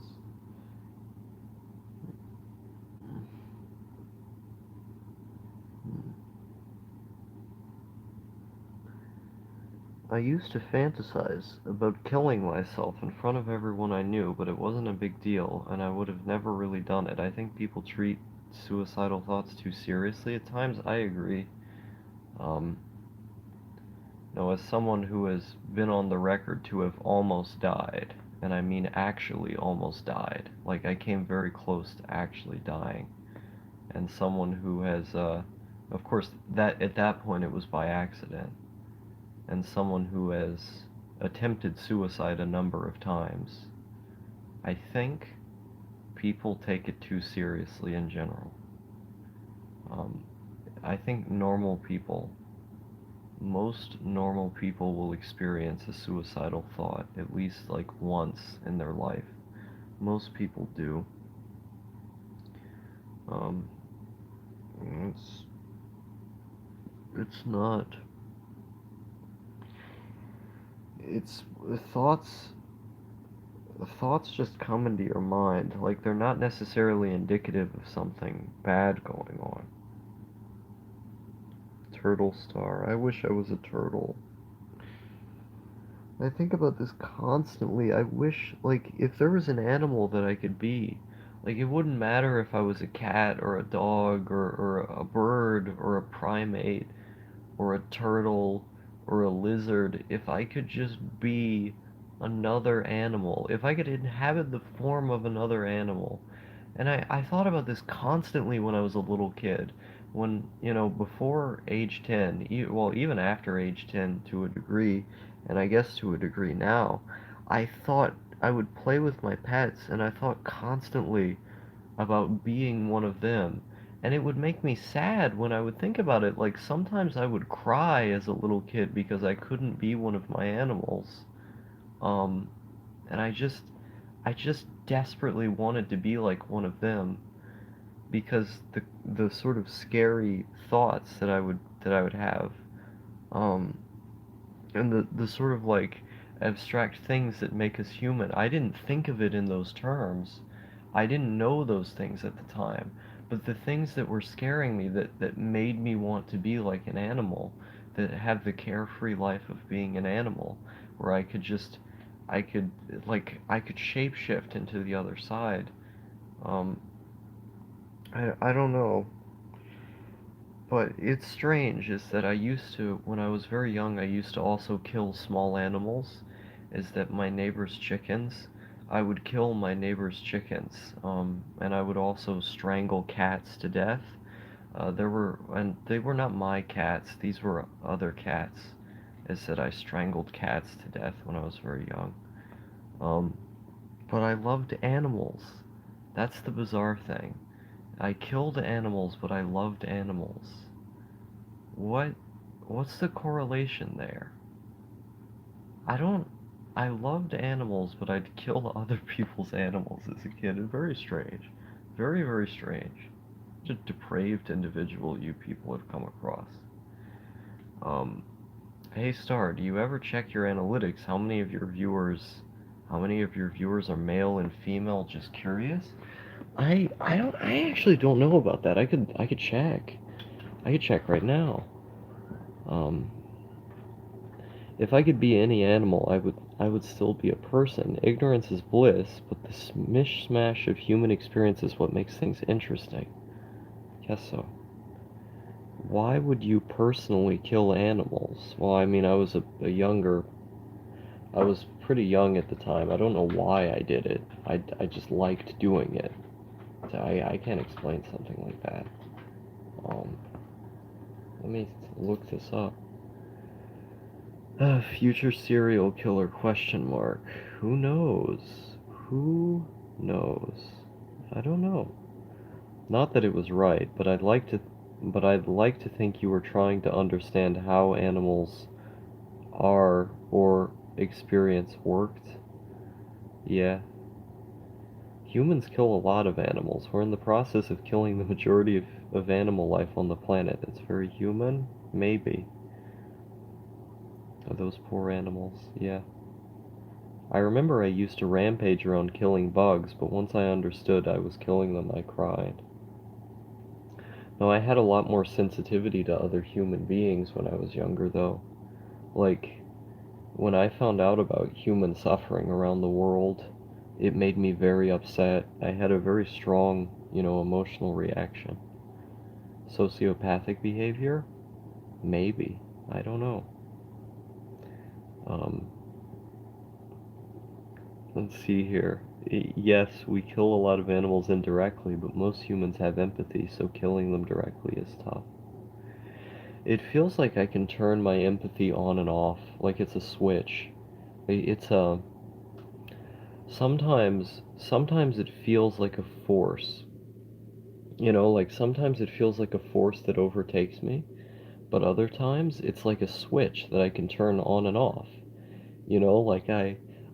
I used to fantasize about killing myself in front of everyone I knew, but it wasn't a big deal, and I would have never really done it. I think people treat suicidal thoughts too seriously at times. I agree. Um, as someone who has been on the record to have almost died, and I mean actually almost died, like I came very close to actually dying, and someone who has, of course, that at that point it was by accident, and someone who has attempted suicide a number of times, I think people take it too seriously in general. Um, I think most normal people will experience a suicidal thought at least like once in their life. Most people do. Um, it's it's not. It's thoughts just come into your mind. Like they're not necessarily indicative of something bad going on. Turtle star. I wish I was a turtle. I think about this constantly. I wish, like, if there was an animal that I could be, like, it wouldn't matter if I was a cat or a dog or a bird or a primate or a turtle or a lizard. If I could just be another animal, if I could inhabit the form of another animal. And I thought about this constantly when I was a little kid. When, before age 10, well, even after age 10 to a degree, and I guess to a degree now, I thought I would play with my pets, and I thought constantly about being one of them. And it would make me sad when I would think about it. Like sometimes I would cry as a little kid because I couldn't be one of my animals. Um, and I just desperately wanted to be like one of them because the sort of scary thoughts that I would have, um, and the sort of like abstract things that make us human. I didn't think of it in those terms. I didn't know those things at the time. But the things that were scaring me, that made me want to be like an animal, that have the carefree life of being an animal, where I could, I could shapeshift into the other side. Um, I don't know. But it's strange is that when I was very young, I used to also kill small animals. Is that my neighbor's chickens? I would kill my neighbor's chickens, and I would also strangle cats to death. And they were not my cats, these were other cats. Is that I strangled cats to death when I was very young. Um, but I loved animals. That's the bizarre thing. I killed animals, but I loved animals. What what's the correlation there? I don't I loved animals, but I'd kill other people's animals as a kid. It's very strange. Very, very strange. Such a depraved individual you people have come across. Um, hey Star, do you ever check your analytics? How many of your viewers are male and female? Just curious. I actually don't know about that. I could check. I could check right now. Um, If I could be any animal, I would still be a person. Ignorance is bliss, but the mishmash of human experience is what makes things interesting. Guess so. Why would you personally kill animals? Well, I mean, I was I was pretty young at the time. I don't know why I did it. I just liked doing it. So I can't explain something like that. Um, Let me look this up. Future serial killer question mark. Who knows? Who knows? I don't know. Not that it was right, but I'd like to think you were trying to understand how animals are or experience worked. Yeah. Humans kill a lot of animals. We're in the process of killing the majority of animal life on the planet. It's very human? Maybe. Are those poor animals? Yeah. I remember I used to rampage around killing bugs, but once I understood I was killing them, I cried. No, I had a lot more sensitivity to other human beings when I was younger, though. Like, when I found out about human suffering around the world, it made me very upset. I had a very strong, emotional reaction. Sociopathic behavior? Maybe. I don't know. Um, let's see here. Yes, we kill a lot of animals indirectly, but most humans have empathy, so killing them directly is tough. It feels like I can turn my empathy on and off, like it's a switch. It's a sometimes it feels like a force. Like sometimes it feels like a force that overtakes me, but other times it's like a switch that I can turn on and off. Like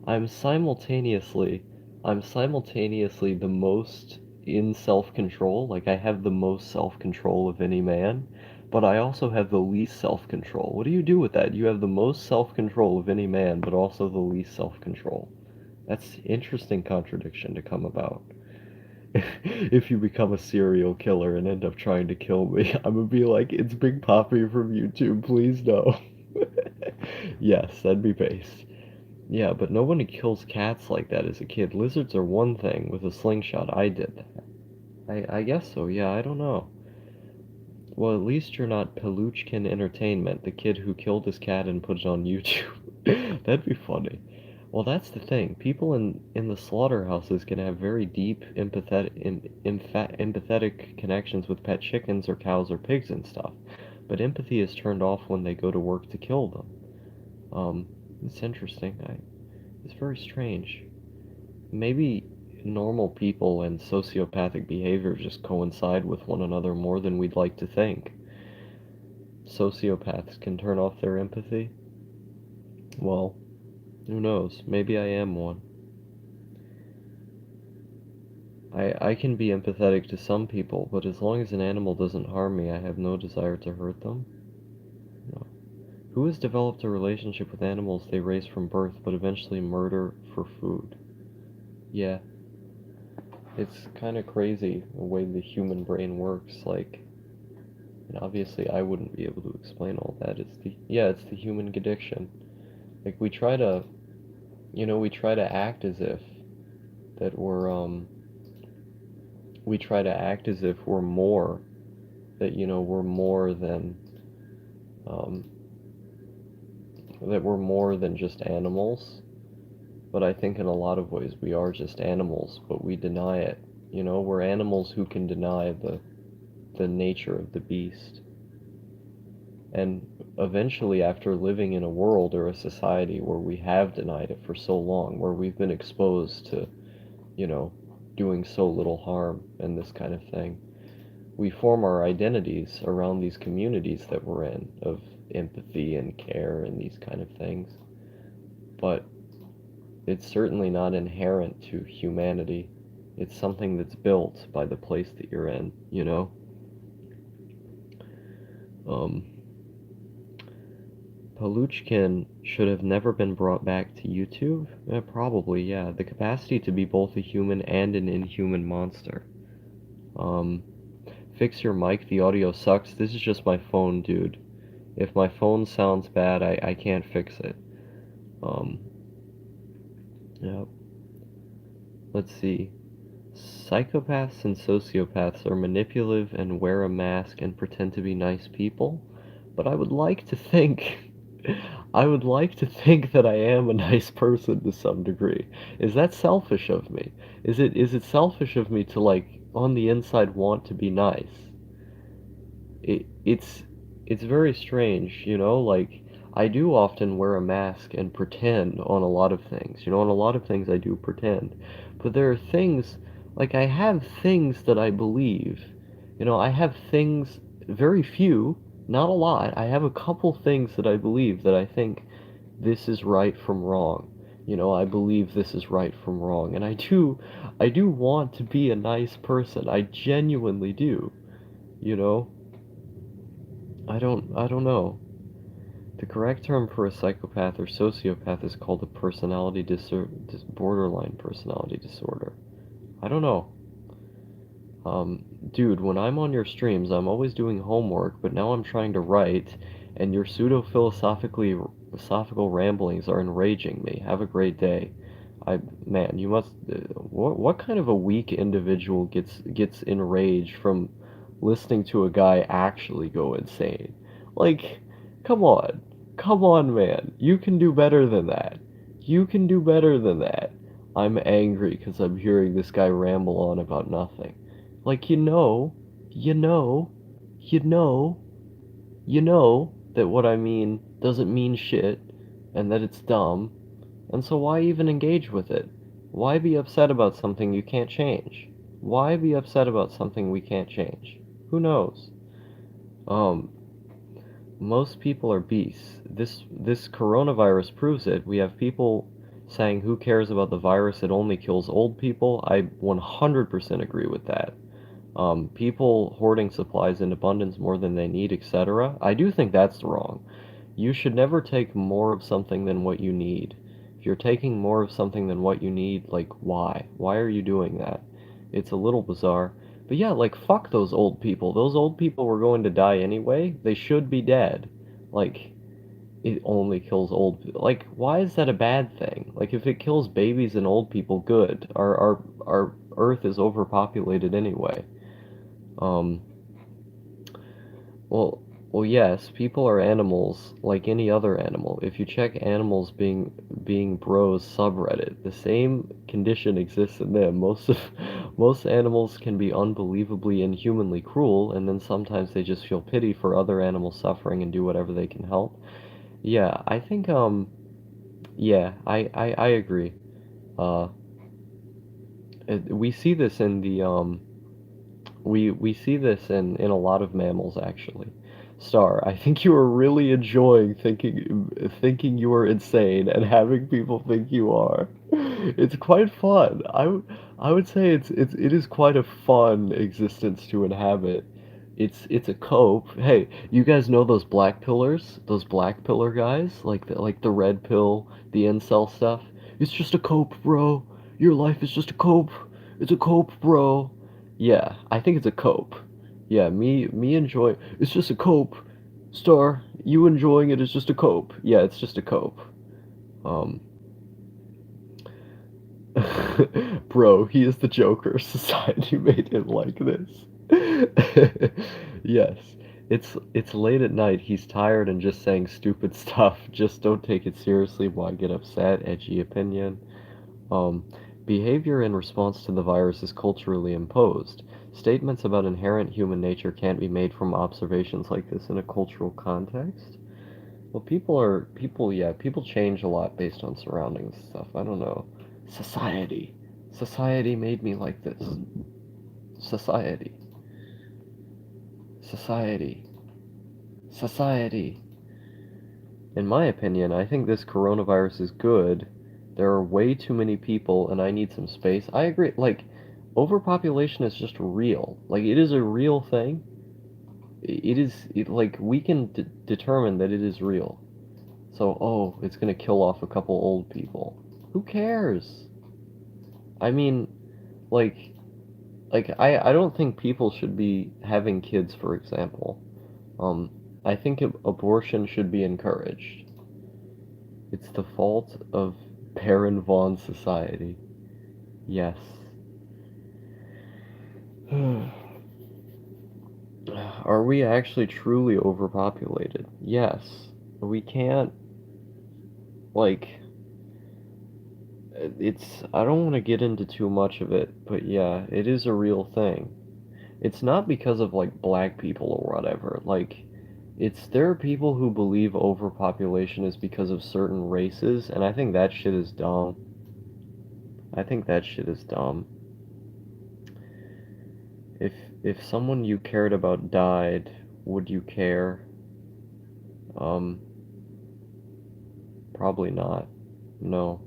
I'm simultaneously I'm simultaneously the most in self-control, like I have the most self-control of any man, but I also have the least self-control. What do you do with that? You have the most self-control of any man, but also the least self-control. That's interesting contradiction to come about. If you become a serial killer and end up trying to kill me, I'm gonna be like, it's Big Poppy from YouTube, please no. Yes, that'd be based. Yeah, but no one kills cats like that as a kid. Lizards are one thing. With a slingshot, I did that. I guess so, yeah, I don't know. Well, at least you're not Peluchkin Entertainment, the kid who killed his cat and put it on YouTube. That'd be funny. Well, that's the thing. People in the slaughterhouses can have very deep, empathetic connections with pet chickens or cows or pigs and stuff. But empathy is turned off when they go to work to kill them. Um, it's interesting. It's very strange. Maybe normal people and sociopathic behavior just coincide with one another more than we'd like to think. Sociopaths can turn off their empathy? Well, who knows? Maybe I am one. I can be empathetic to some people, but as long as an animal doesn't harm me, I have no desire to hurt them. No. Who has developed a relationship with animals they raise from birth but eventually murder for food? Yeah, it's kind of crazy the way the human brain works. Like, and obviously I wouldn't be able to explain all that. It's the human addiction. Like we try to act as if that we try to act as if we're more, we're more than, um, that we're more than just animals. But I think in a lot of ways we are just animals, but we deny it. We're animals who can deny the nature of the beast. And eventually, after living in a world or a society where we have denied it for so long, where we've been exposed to, you know, doing so little harm and this kind of thing, we form our identities around these communities that we're in of empathy and care and these kind of things. But it's certainly not inherent to humanity. It's something that's built by the place that you're in. Um, Paluchkin should have never been brought back to YouTube? Probably, yeah. The capacity to be both a human and an inhuman monster. Um, Fix your mic, the audio sucks. This is just my phone, dude. If my phone sounds bad, I can't fix it. Um, yeah. Let's see. Psychopaths and sociopaths are manipulative and wear a mask and pretend to be nice people, but I would like to think I would like to think that I am a nice person to some degree. Is that selfish of me? Is it selfish of me to like on the inside want to be nice? It's very strange, like I do often wear a mask and pretend on a lot of things. On a lot of things I do pretend. But there are things like I have things that I believe. I have things, very few, not a lot. I have a couple things that I believe that I think this is right from wrong. I believe this is right from wrong. And I do want to be a nice person. I genuinely do, you know? I don't know. The correct term for a psychopath or sociopath is called a borderline personality disorder. I don't know. Dude, when I'm on your streams, I'm always doing homework, but now I'm trying to write, and your philosophical ramblings are enraging me. Have a great day. Man, you must. What kind of a weak individual gets enraged from listening to a guy actually go insane? Like, come on, come on, man. You can do better than that. You can do better than that. I'm angry because I'm hearing this guy ramble on about nothing. Like, you know, you know, you know that what I mean doesn't mean shit and that it's dumb, and so why even engage with it? Why be upset about something you can't change? Why be upset about something we can't change? Who knows? Um, Most people are beasts. This coronavirus proves it. We have people saying, "Who cares about the virus? It only kills old people." I 100% agree with that. People hoarding supplies in abundance more than they need, etc. I do think that's wrong. You should never take more of something than what you need. If you're taking more of something than what you need, like, why? Why are you doing that? It's a little bizarre. But yeah, like, fuck those old people. Those old people were going to die anyway. They should be dead. Like, it only kills old people. Like, why is that a bad thing? Like, if it kills babies and old people, good. Our Earth is overpopulated anyway. Um, well, well, yes, people are animals like any other animal. If you check animals being bros subreddit, the same condition exists in them. Most animals can be unbelievably inhumanly cruel, and then sometimes they just feel pity for other animals suffering and do whatever they can help. Yeah, I think yeah, I agree. Uh, we see this in the we see this in a lot of mammals actually. Star, I think you are really enjoying thinking you are insane and having people think you are. It's quite fun. I would say it is quite a fun existence to inhabit. It's a cope. Hey, you guys know those black pillars? Those black pillar guys? Like the red pill, the incel stuff? It's just a cope, bro. Your life is just a cope. It's a cope, bro. Yeah, I think it's a cope. Yeah, me enjoy it's just a cope. Star, you enjoying it is just a cope. Yeah, it's just a cope. Um Bro, he is the Joker. Society made him like this. Yes. It's late at night. He's tired and just saying stupid stuff. Just don't take it seriously. Why get upset? Edgy opinion. Um, Behavior in response to the virus is culturally imposed. Statements about inherent human nature can't be made from observations like this in a cultural context. Well, people change a lot based on surroundings and stuff. I don't know. Society. Society made me like this. Society. Society. Society. In my opinion, I think this coronavirus is good. There are way too many people and I need some space. I agree. Like, overpopulation is just real. Like, it is a real thing. Like, we can determine that it is real. So, oh, it's gonna kill off a couple old people. Who cares? I mean, like, I don't think people should be having kids, for example. Um, I think abortion should be encouraged. It's the fault of Baron von society. Yes. Are we actually truly overpopulated? Yes. We can't, like, I don't want to get into too much of it, but yeah, it is a real thing. It's not because of, like, black people or whatever. Like, there are people who believe overpopulation is because of certain races, and I think that shit is dumb. I think that shit is dumb. If someone you cared about died, would you care? Um, Probably not. No.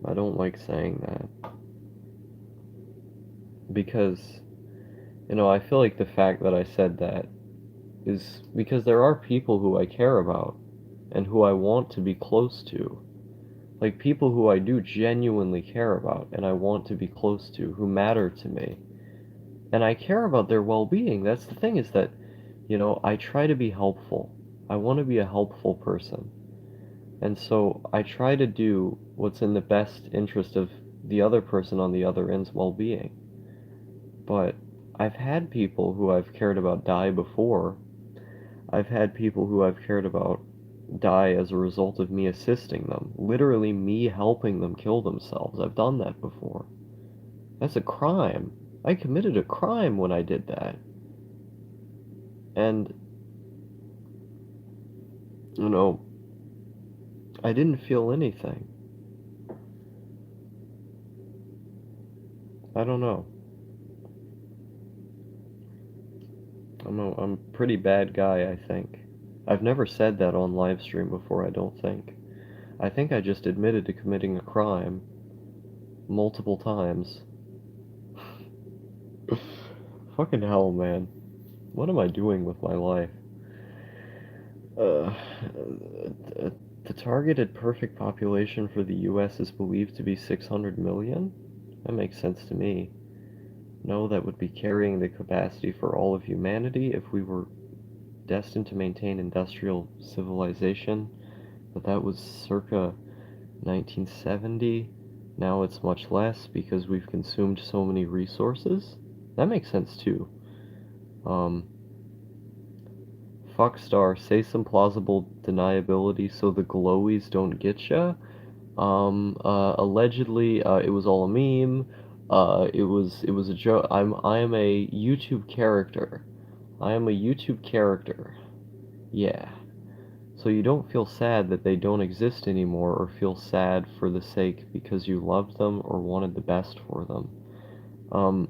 I don't like saying that because, I feel like the fact that I said that is because there are people who I care about and who I want to be close to. Like people who I do genuinely care about and I want to be close to, who matter to me. And I care about their well-being. That's the thing is that, I try to be helpful. I want to be a helpful person. And so I try to do what's in the best interest of the other person on the other end's well-being. But I've had people who I've cared about die before. I've had people who I've cared about die as a result of me assisting them. Literally me helping them kill themselves. I've done that before. That's a crime. I committed a crime when I did that. And, you know, I didn't feel anything. I don't know. I'm a pretty bad guy, I think. I've never said that on live stream before, I don't think. I think I just admitted to committing a crime multiple times. Fucking hell, man. What am I doing with my life? Uh, the targeted perfect population for the US is believed to be 600 million? That makes sense to me. No, that would be carrying the capacity for all of humanity if we were destined to maintain industrial civilization, but that was circa 1970. Now it's much less because we've consumed so many resources. That makes sense too. Um, Fuckstar, say some plausible deniability so the glowies don't getcha. Allegedly, it was all a meme. It was a joke. I am a YouTube character. I am a YouTube character. Yeah. So you don't feel sad that they don't exist anymore or feel sad for the sake because you loved them or wanted the best for them. Um,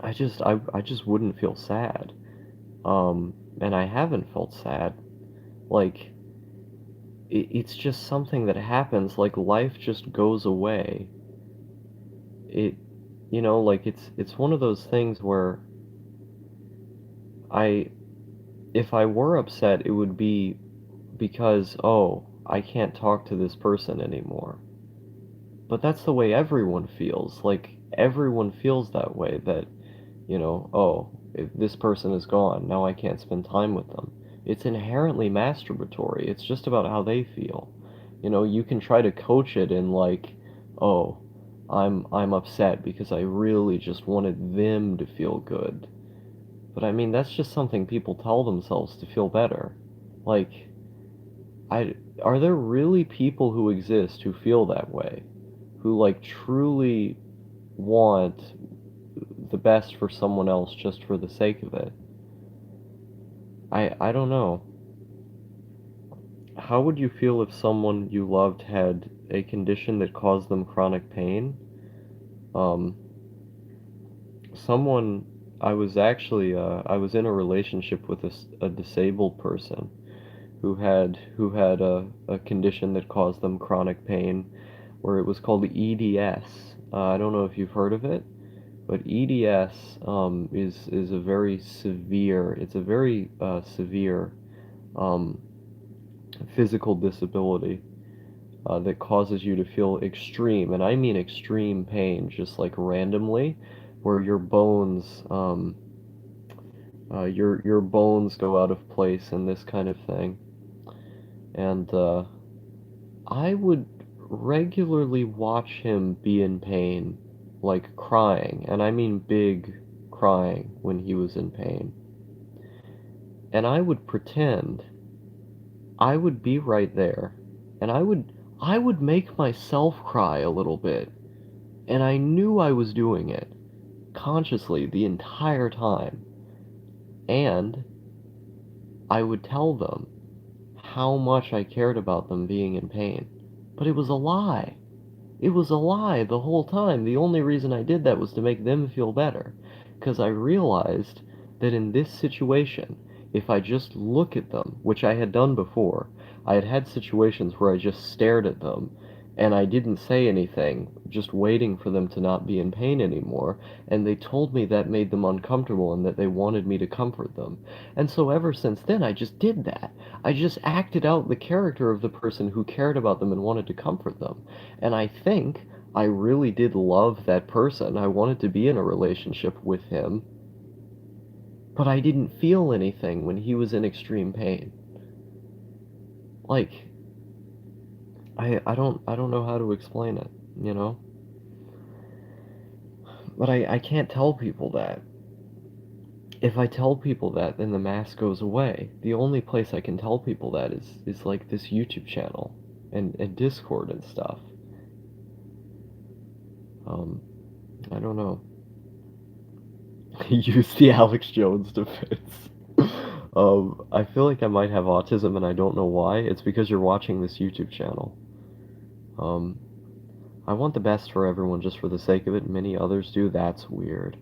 I just wouldn't feel sad. And I haven't felt sad. Like, it's just something that happens, like life just goes away. It, like it's one of those things where I, if I were upset, it would be because, oh, I can't talk to this person anymore. But that's the way everyone feels. Like, everyone feels that way, that, oh, if this person is gone, now I can't spend time with them. It's inherently masturbatory. It's just about how they feel. You can try to coach it in like, oh, I'm upset because I really just wanted them to feel good. But I mean, that's just something people tell themselves to feel better. Like, are there really people who exist who feel that way? Who like truly want the best for someone else just for the sake of it? I don't know. How would you feel if someone you loved had a condition that caused them chronic pain? Um, someone I was in a relationship with a disabled person who had a condition that caused them chronic pain, where it was called EDS. I don't know if you've heard of it, but EDS is a very severe. It's a very severe um, physical disability that causes you to feel extreme, and I mean extreme pain, just like randomly, where your bones, your bones go out of place and this kind of thing. And I would regularly watch him be in pain, like crying, and I mean big crying when he was in pain. And I would pretend I would be right there, and I would make myself cry a little bit, and I knew I was doing it consciously the entire time. And I would tell them how much I cared about them being in pain. But it was a lie. It was a lie the whole time. The only reason I did that was to make them feel better. Because I realized that in this situation, if I just look at them, which I had done before, I had had situations where I just stared at them and I didn't say anything, just waiting for them to not be in pain anymore, and they told me that made them uncomfortable and that they wanted me to comfort them. And so ever since then, I just did that. I just acted out the character of the person who cared about them and wanted to comfort them. And I think I really did love that person. I wanted to be in a relationship with him, but I didn't feel anything when he was in extreme pain. Like, I don't know how to explain it, you know? But I can't tell people that. If I tell people that, then the mask goes away. The only place I can tell people that is like this YouTube channel and Discord and stuff. Um, I don't know. Use the Alex Jones defense. I feel like I might have autism and I don't know why. It's because you're watching this YouTube channel. Um, I want the best for everyone just for the sake of it. Many others do. That's weird.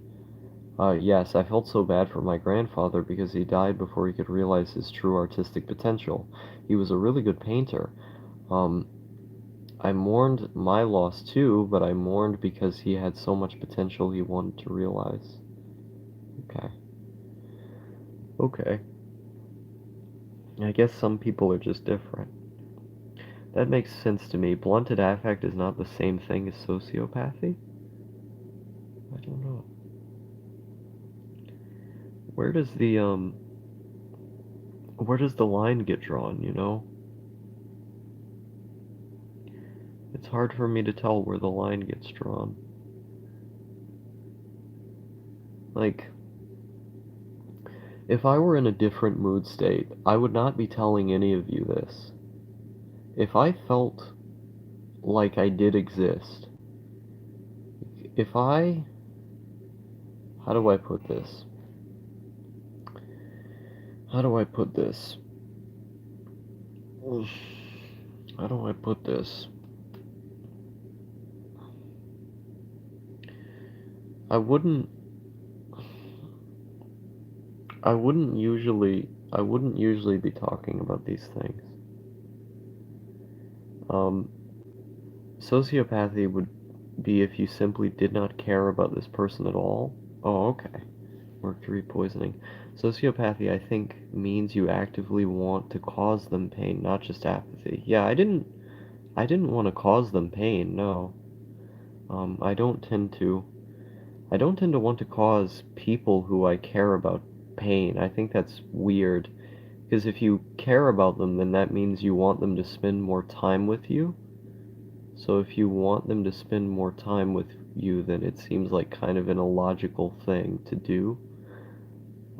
Yes, I felt so bad for my grandfather because he died before he could realize his true artistic potential. He was a really good painter. Um, I mourned my loss too, but I mourned because he had so much potential he wanted to realize. Okay. Okay. I guess some people are just different. That makes sense to me. Blunted affect is not the same thing as sociopathy? I don't know. Where does the where does the line get drawn, you know? It's hard for me to tell where the line gets drawn. Like, if I were in a different mood state, I would not be telling any of you this. If I felt like I did exist, if I, how do I put this? How do I put this? How do I put this? I wouldn't I wouldn't usually be talking about these things. Um, Sociopathy would be if you simply did not care about this person at all. Oh, okay. Mercury poisoning. Sociopathy, I think, means you actively want to cause them pain, not just apathy. Yeah, I didn't want to cause them pain, no. I don't tend to. I don't tend to want to cause people who I care about pain. I think that's weird. Because if you care about them, then that means you want them to spend more time with you. So if you want them to spend more time with you, then it seems like kind of an illogical thing to do.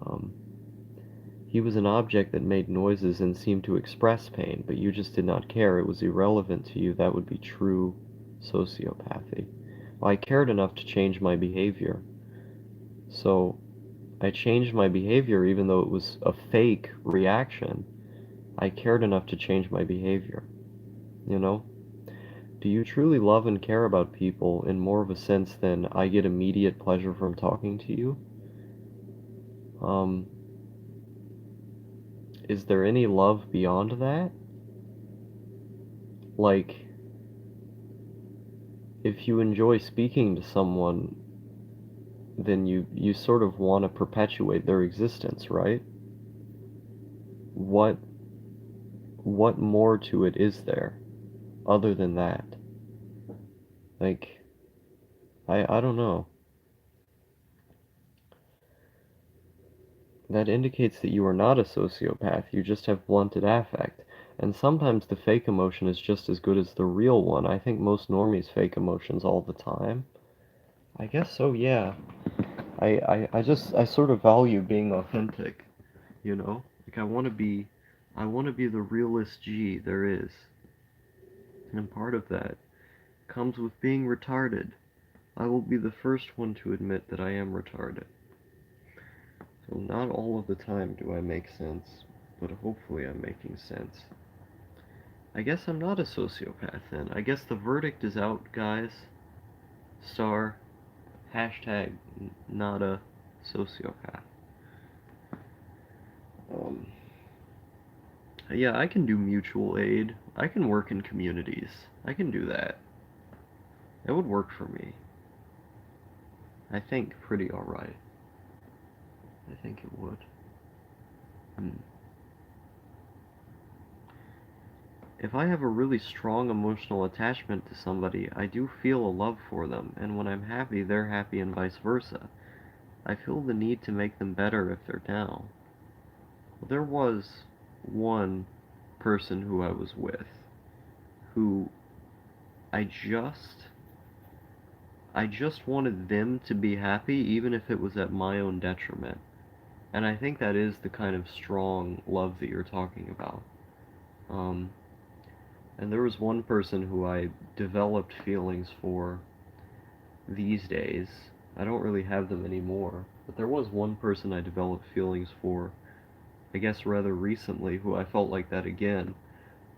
Um, he was an object that made noises and seemed to express pain, but you just did not care. It was irrelevant to you. That would be true sociopathy. Well, I cared enough to change my behavior. So I changed my behavior even though it was a fake reaction. I cared enough to change my behavior, you know? Do you truly love and care about people in more of a sense than I get immediate pleasure from talking to you? Um, is there any love beyond that? Like, if you enjoy speaking to someone, then you sort of want to perpetuate their existence, right? What what more to it is there other than that? Like, I don't know. That indicates that you are not a sociopath, you just have blunted affect. And sometimes the fake emotion is just as good as the real one. I think most normies fake emotions all the time. I guess so, yeah. I sort of value being authentic, you know? Like I want to be the realest G there is. And part of that comes with being retarded. I will be the first one to admit that I am retarded. So not all of the time do I make sense, but hopefully I'm making sense. I guess I'm not a sociopath then. I guess the verdict is out, guys. Star, hashtag not a sociopath. Um, yeah, I can do mutual aid. I can work in communities. I can do that. It would work for me. I think pretty alright. I think it would. Hmm. If I have a really strong emotional attachment to somebody, I do feel a love for them, and when I'm happy, they're happy and vice versa. I feel the need to make them better if they're down. There was one person who I was with who I just I just wanted them to be happy even if it was at my own detriment. And I think that is the kind of strong love that you're talking about. Um, and there was one person who I developed feelings for these days. I don't really have them anymore, but there was one person I developed feelings for, I guess rather recently, who I felt like that again,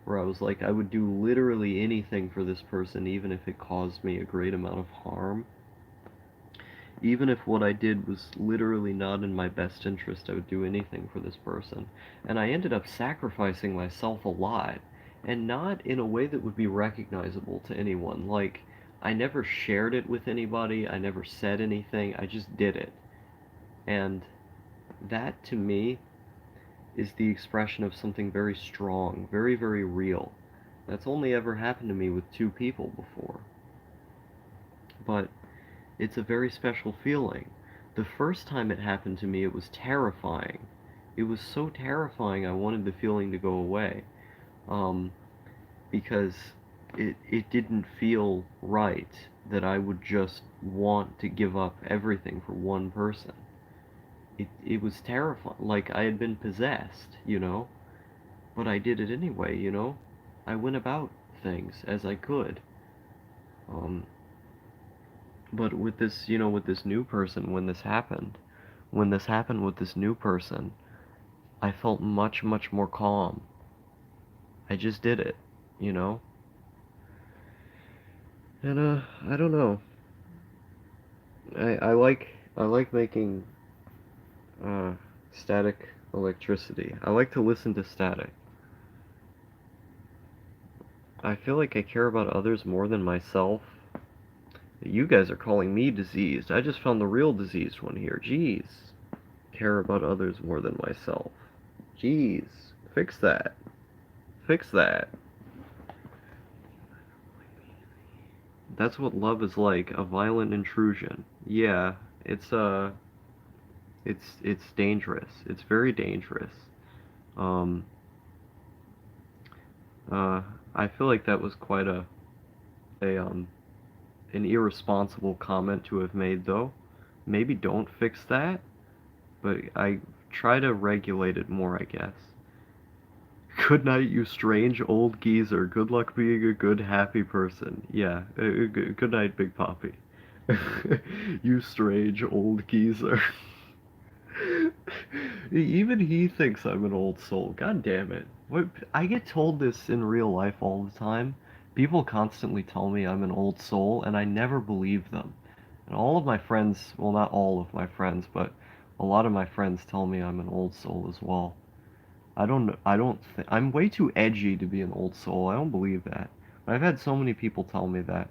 where I was like, I would do literally anything for this person, even if it caused me a great amount of harm. Even if what I did was literally not in my best interest, I would do anything for this person. And I ended up sacrificing myself a lot, and not in a way that would be recognizable to anyone. Like, I never shared it with anybody, I never said anything, I just did it. And that, to me, is the expression of something very strong, very, very real. That's only ever happened to me with two people before. But it's a very special feeling. The first time it happened to me, it was terrifying. It was so terrifying I wanted the feeling to go away. Um, because it didn't feel right that I would just want to give up everything for one person. It was terrifying. Like I had been possessed, you know? But I did it anyway, you know? I went about things as I could. Um, but with this, you know, with this new person, when this happened with this new person, I felt much, much more calm. I just did it, you know? And, I don't know. I like making, uh, static electricity. I like to listen to static. I feel like I care about others more than myself. You guys are calling me diseased. I just found the real diseased one here. Jeez. Care about others more than myself. Jeez. Fix that. Fix that. That's what love is like, a violent intrusion. Yeah, it's it's dangerous. It's very dangerous. Um uh I feel like that was quite a an irresponsible comment to have made though. Maybe don't fix that, but I try to regulate it more, I guess. Good night, you strange old geezer. Good luck being a good, happy person. Yeah, good night, Big Poppy. You strange old geezer. Even he thinks I'm an old soul. God damn it. What, I get told this in real life all the time. People constantly tell me I'm an old soul, and I never believe them. And all of my friends, well, not all of my friends, but a lot of my friends tell me I'm an old soul as well. I don't I'm way too edgy to be an old soul. I don't believe that. But I've had so many people tell me that.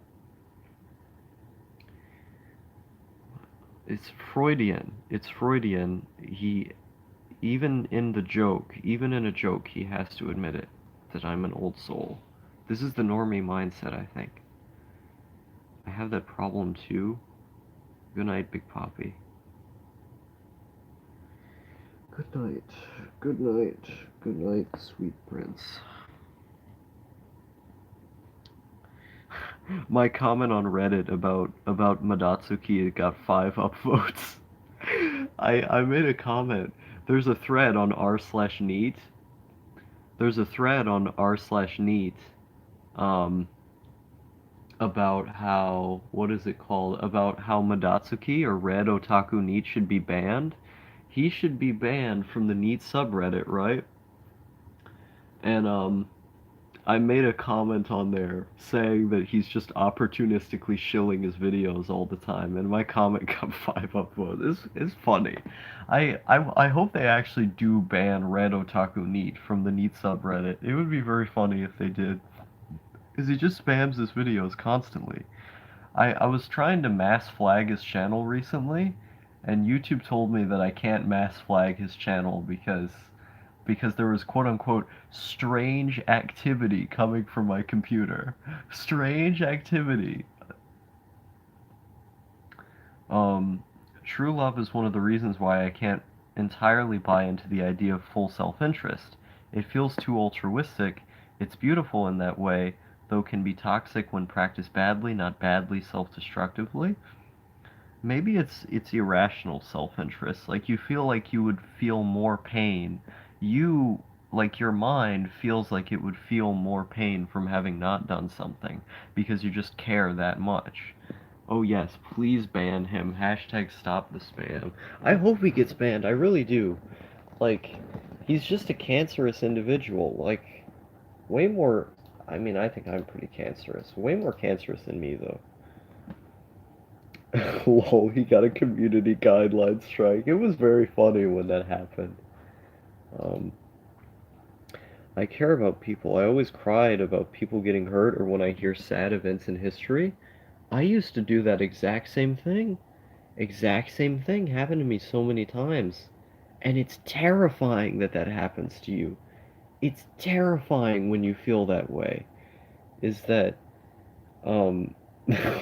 It's Freudian. It's Freudian. He, even in the joke, even in a joke, he has to admit it, that I'm an old soul. This is the normie mindset, I think. I have that problem too. Good night, Big Poppy. Good night. Good night. Good night, sweet prince. My comment on Reddit about Madatsuki, it got 5 upvotes. I made a comment. There's a thread on r slash neat. There's a thread on r slash neat um, about how, what is it called? About how Madatsuki or Red Otaku Neat should be banned. He should be banned from the Neat subreddit, right? And I made a comment on there saying that he's just opportunistically shilling his videos all the time, and my comment got 5 upvotes. It's funny. I hope they actually do ban Red Otaku Neat from the Neat subreddit. It would be very funny if they did, because he just spams his videos constantly. I was trying to mass flag his channel recently, and YouTube told me that I can't mass flag his channel because there was quote unquote strange activity coming from my computer. Strange activity. Um, True love is one of the reasons why I can't entirely buy into the idea of full self-interest. It feels too altruistic. It's beautiful in that way, though can be toxic when practiced badly, not badly self-destructively. Maybe it's irrational self-interest. Like you feel like you would feel more pain. You like your mind feels like it would feel more pain from having not done something because you just care that much. Oh yes, please ban him. Hashtag stop the spam. I hope he gets banned. I really do. Like, he's just a cancerous individual. Like, way more. I mean, I think I'm pretty cancerous. Way more cancerous than me, though. Lol, he got a community guideline strike. It was very funny when that happened. Um, I care about people. I always cried about people getting hurt or when I hear sad events in history. I used to do that exact same thing. Exact same thing happened to me so many times. And it's terrifying that that happens to you. It's terrifying when you feel that way. Is that, um,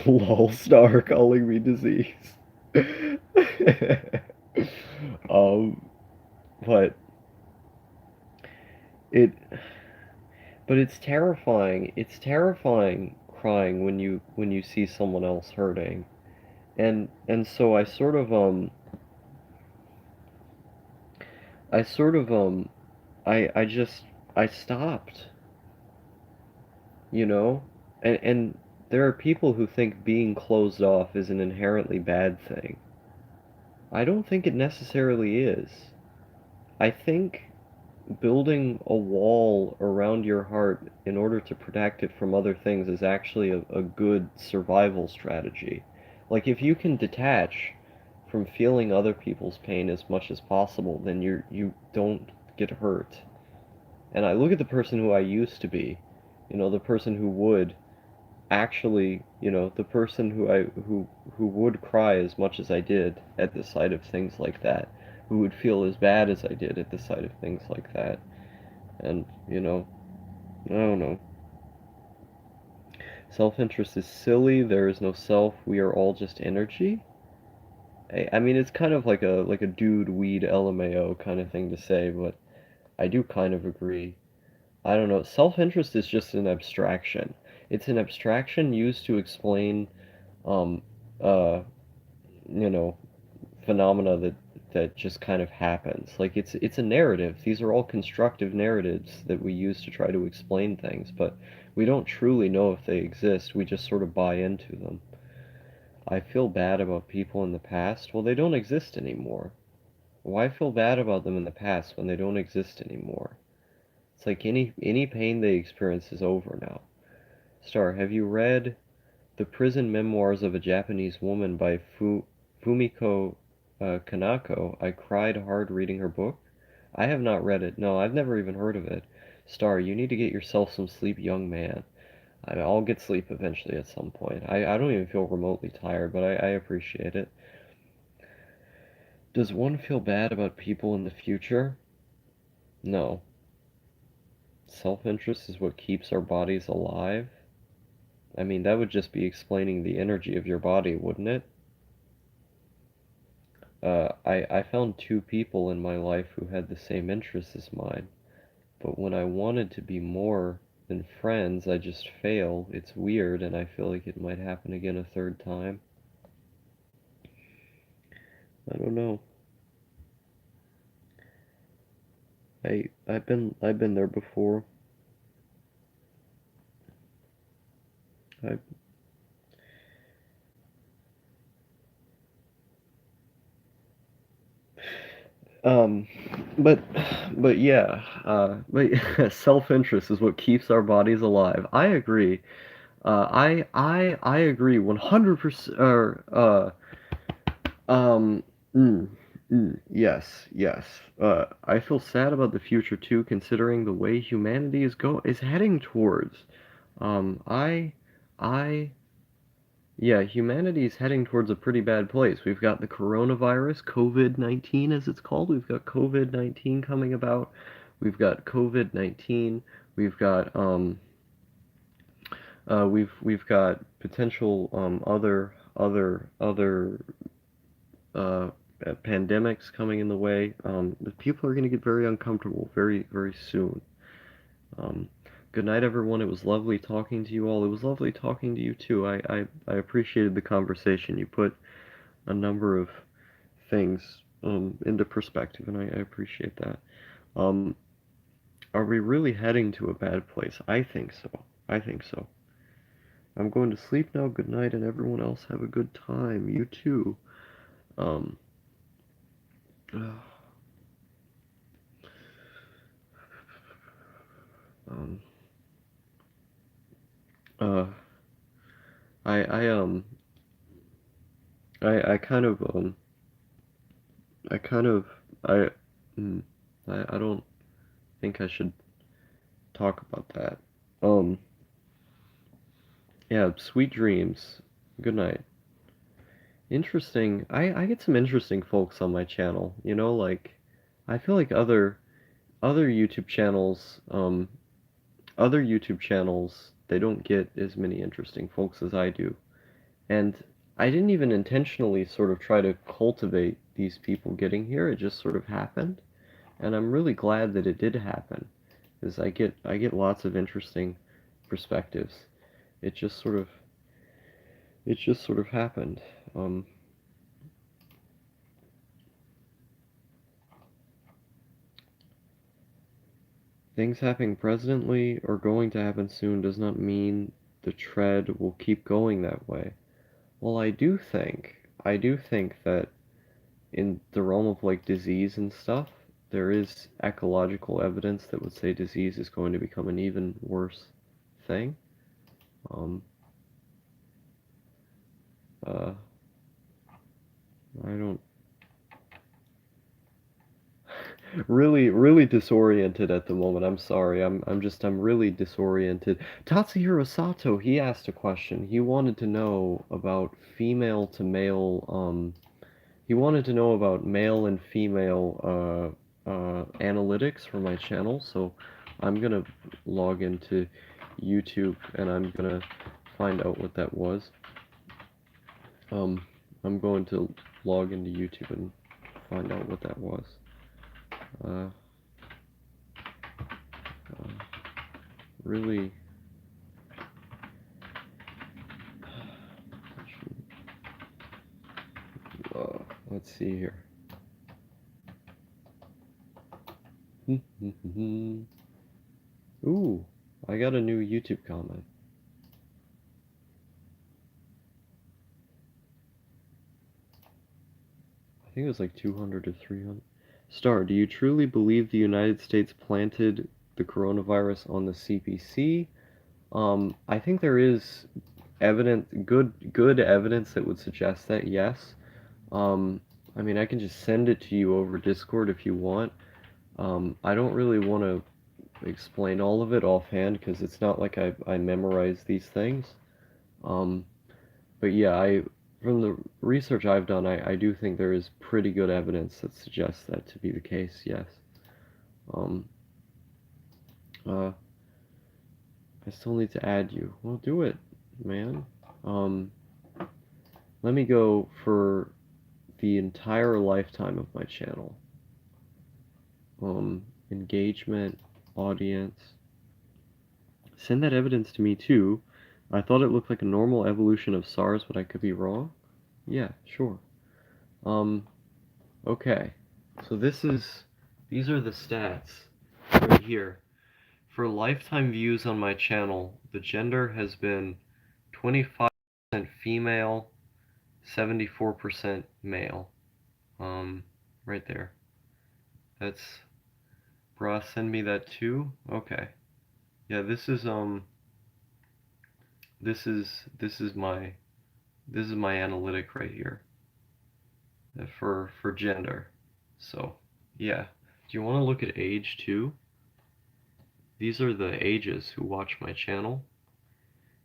lol, star calling me disease. um, but it, but it's terrifying. It's terrifying crying when you see someone else hurting. And so I sort of I just I stopped, you know? And there are people who think being closed off is an inherently bad thing. I don't think it necessarily is. I think building a wall around your heart in order to protect it from other things is actually a good survival strategy. Like if you can detach from feeling other people's pain as much as possible, then you don't get hurt. And I look at the person who I used to be, the person who would actually, the person who would cry as much as I did at the sight of things like that, who would feel as bad as I did at the sight of things like that. And, I don't know. Self-interest is silly. There is no self. We are all just energy. I mean, it's kind of like a dude weed LMAO kind of thing to say, but I do kind of agree. I don't know. Self-interest is just an abstraction. It's an abstraction used to explain, um, uh, you know, phenomena that just kind of happens. Like it's a narrative. These are all constructive narratives that we use to try to explain things, but we don't truly know if they exist. We just sort of buy into them. I feel bad about people in the past. Well, they don't exist anymore. Why feel bad about them in the past when they don't exist anymore? It's like any pain they experience is over now. Star, have you read The Prison Memoirs of a Japanese Woman by Fumiko Kanako? I cried hard reading her book. I have not read it. No, I've never even heard of it. Star, you need to get yourself some sleep, young man. I'll get sleep eventually at some point. I don't even feel remotely tired, but I appreciate it. Does one feel bad about people in the future? No. Self-interest is what keeps our bodies alive. I mean, that would just be explaining the energy of your body, wouldn't it? I found two people in my life who had the same interests as mine, but when I wanted to be more than friends. I just fail. It's weird, and I feel like it might happen again a third time. I don't know. I've been there before. I um but but yeah, but self-interest is what keeps our bodies alive. I agree. I agree 100%. Or um mm, yes, yes. I feel sad about the future too, considering the way humanity is heading towards. I I Yeah, humanity is heading towards a pretty bad place. We've got the coronavirus, COVID-19 as it's called. We've got COVID-19 coming about. We've got COVID-19. We've got we've got potential other uh pandemics coming in the way. The people are going to get very uncomfortable very soon. Um, Good night, everyone. It was lovely talking to you all. It was lovely talking to you too. I appreciated the conversation. You put a number of things into perspective, and I appreciate that. Um, are we really heading to a bad place? I think so. I think so. I'm going to sleep now. Good night, and everyone else have a good time. You too. Um, um, uh, I I um I kind of I kind of I mm, I don't think I should talk about that. Um, yeah, sweet dreams. Good night. Interesting. I get some interesting folks on my channel. Like I feel like other YouTube channels, other YouTube channels, they don't get as many interesting folks as I do. And I didn't even intentionally sort of try to cultivate these people getting here. It just sort of happened. And I'm really glad that it did happen, because I get lots of interesting perspectives. It just sort of it just sort of happened. Um, Things happening presently or going to happen soon does not mean the tread will keep going that way. Well, I do think that in the realm of like disease and stuff, there is ecological evidence that would say disease is going to become an even worse thing. Um, uh, I don't really disoriented at the moment. I'm sorry. I'm really disoriented. Tatsuhiro Sato, he asked a question. He wanted to know about female to male he wanted to know about male and female analytics for my channel. So I'm gonna log into YouTube and I'm gonna find out what that was. Um I'm going to log into YouTube and find out what that was. Uh, uh really let's see here. Ooh, I got a new YouTube comment. I think it was like 200 or 300. Star, do you truly believe the United States planted the coronavirus on the CPC? I think there is good evidence that would suggest that, yes. Um, I mean, I can just send it to you over Discord if you want. I don't really want to explain all of it offhand because it's not like I memorize these things. Um, but yeah, from the research I've done, I do think there is pretty good evidence that suggests that to be the case, yes. Um, uh, I still need to add you. Well, do it, man. Um, Let me go for the entire lifetime of my channel. Engagement, audience, Send that evidence to me too. I thought it looked like a normal evolution of SARS, but I could be wrong. Yeah, sure. Um, okay. So these are the stats right here. For lifetime views on my channel, the gender has been 25% female, 74% male. Right there. That's, bruh, send me that too? Okay. Yeah, this is this is my this is my analytic right here for gender. So, yeah. Do you want to look at age too? These are the ages who watch my channel.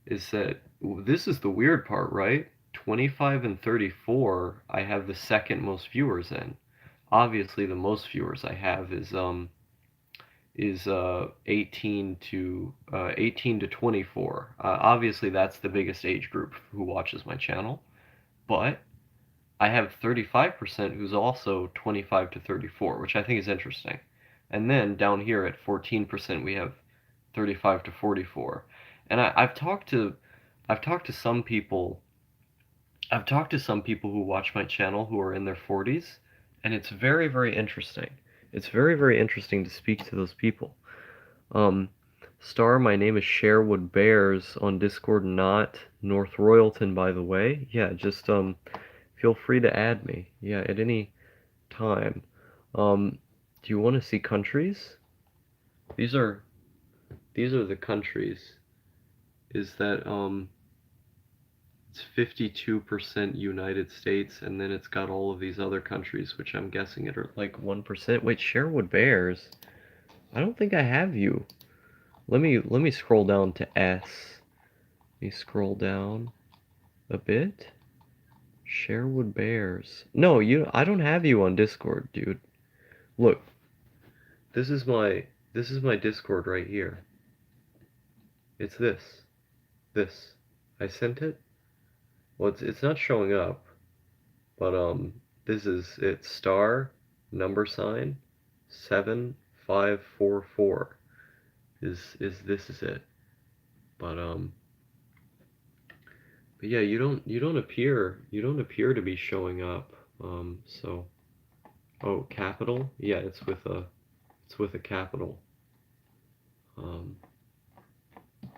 Is that this is the weird part, right? 25 and 34, I have the second most viewers in. Obviously, the most viewers I have is 18 to 24. Obviously, that's the biggest age group who watches my channel, but I have 35% who's also 25 to 34, which I think is interesting. And then down here at 14%, we have 35 to 44. And I've talked to some people who watch my channel who are in their 40s, and it's very, very interesting. It's very, very interesting to speak to those people. Um, Star, my name is Sherwood Bears on Discord, not North Royalton, by the way. Yeah, just feel free to add me. Yeah, at any time. Do you want to see countries? These are these are the countries. Is that it's 52% United States, and then it's got all of these other countries, which I'm guessing are like 1%. Wait, Sherwood Bears? I don't think I have you. Let me scroll down to S. Let me scroll down a bit. Sherwood Bears. No, I don't have you on Discord, dude. Look, this is my Discord right here. It's this. This. I sent it. Well, it's not showing up, but this is it. Star number sign 7544 is this is it. But but yeah, you don't appear to be showing up. So oh, capital? Yeah, it's with a capital. Um,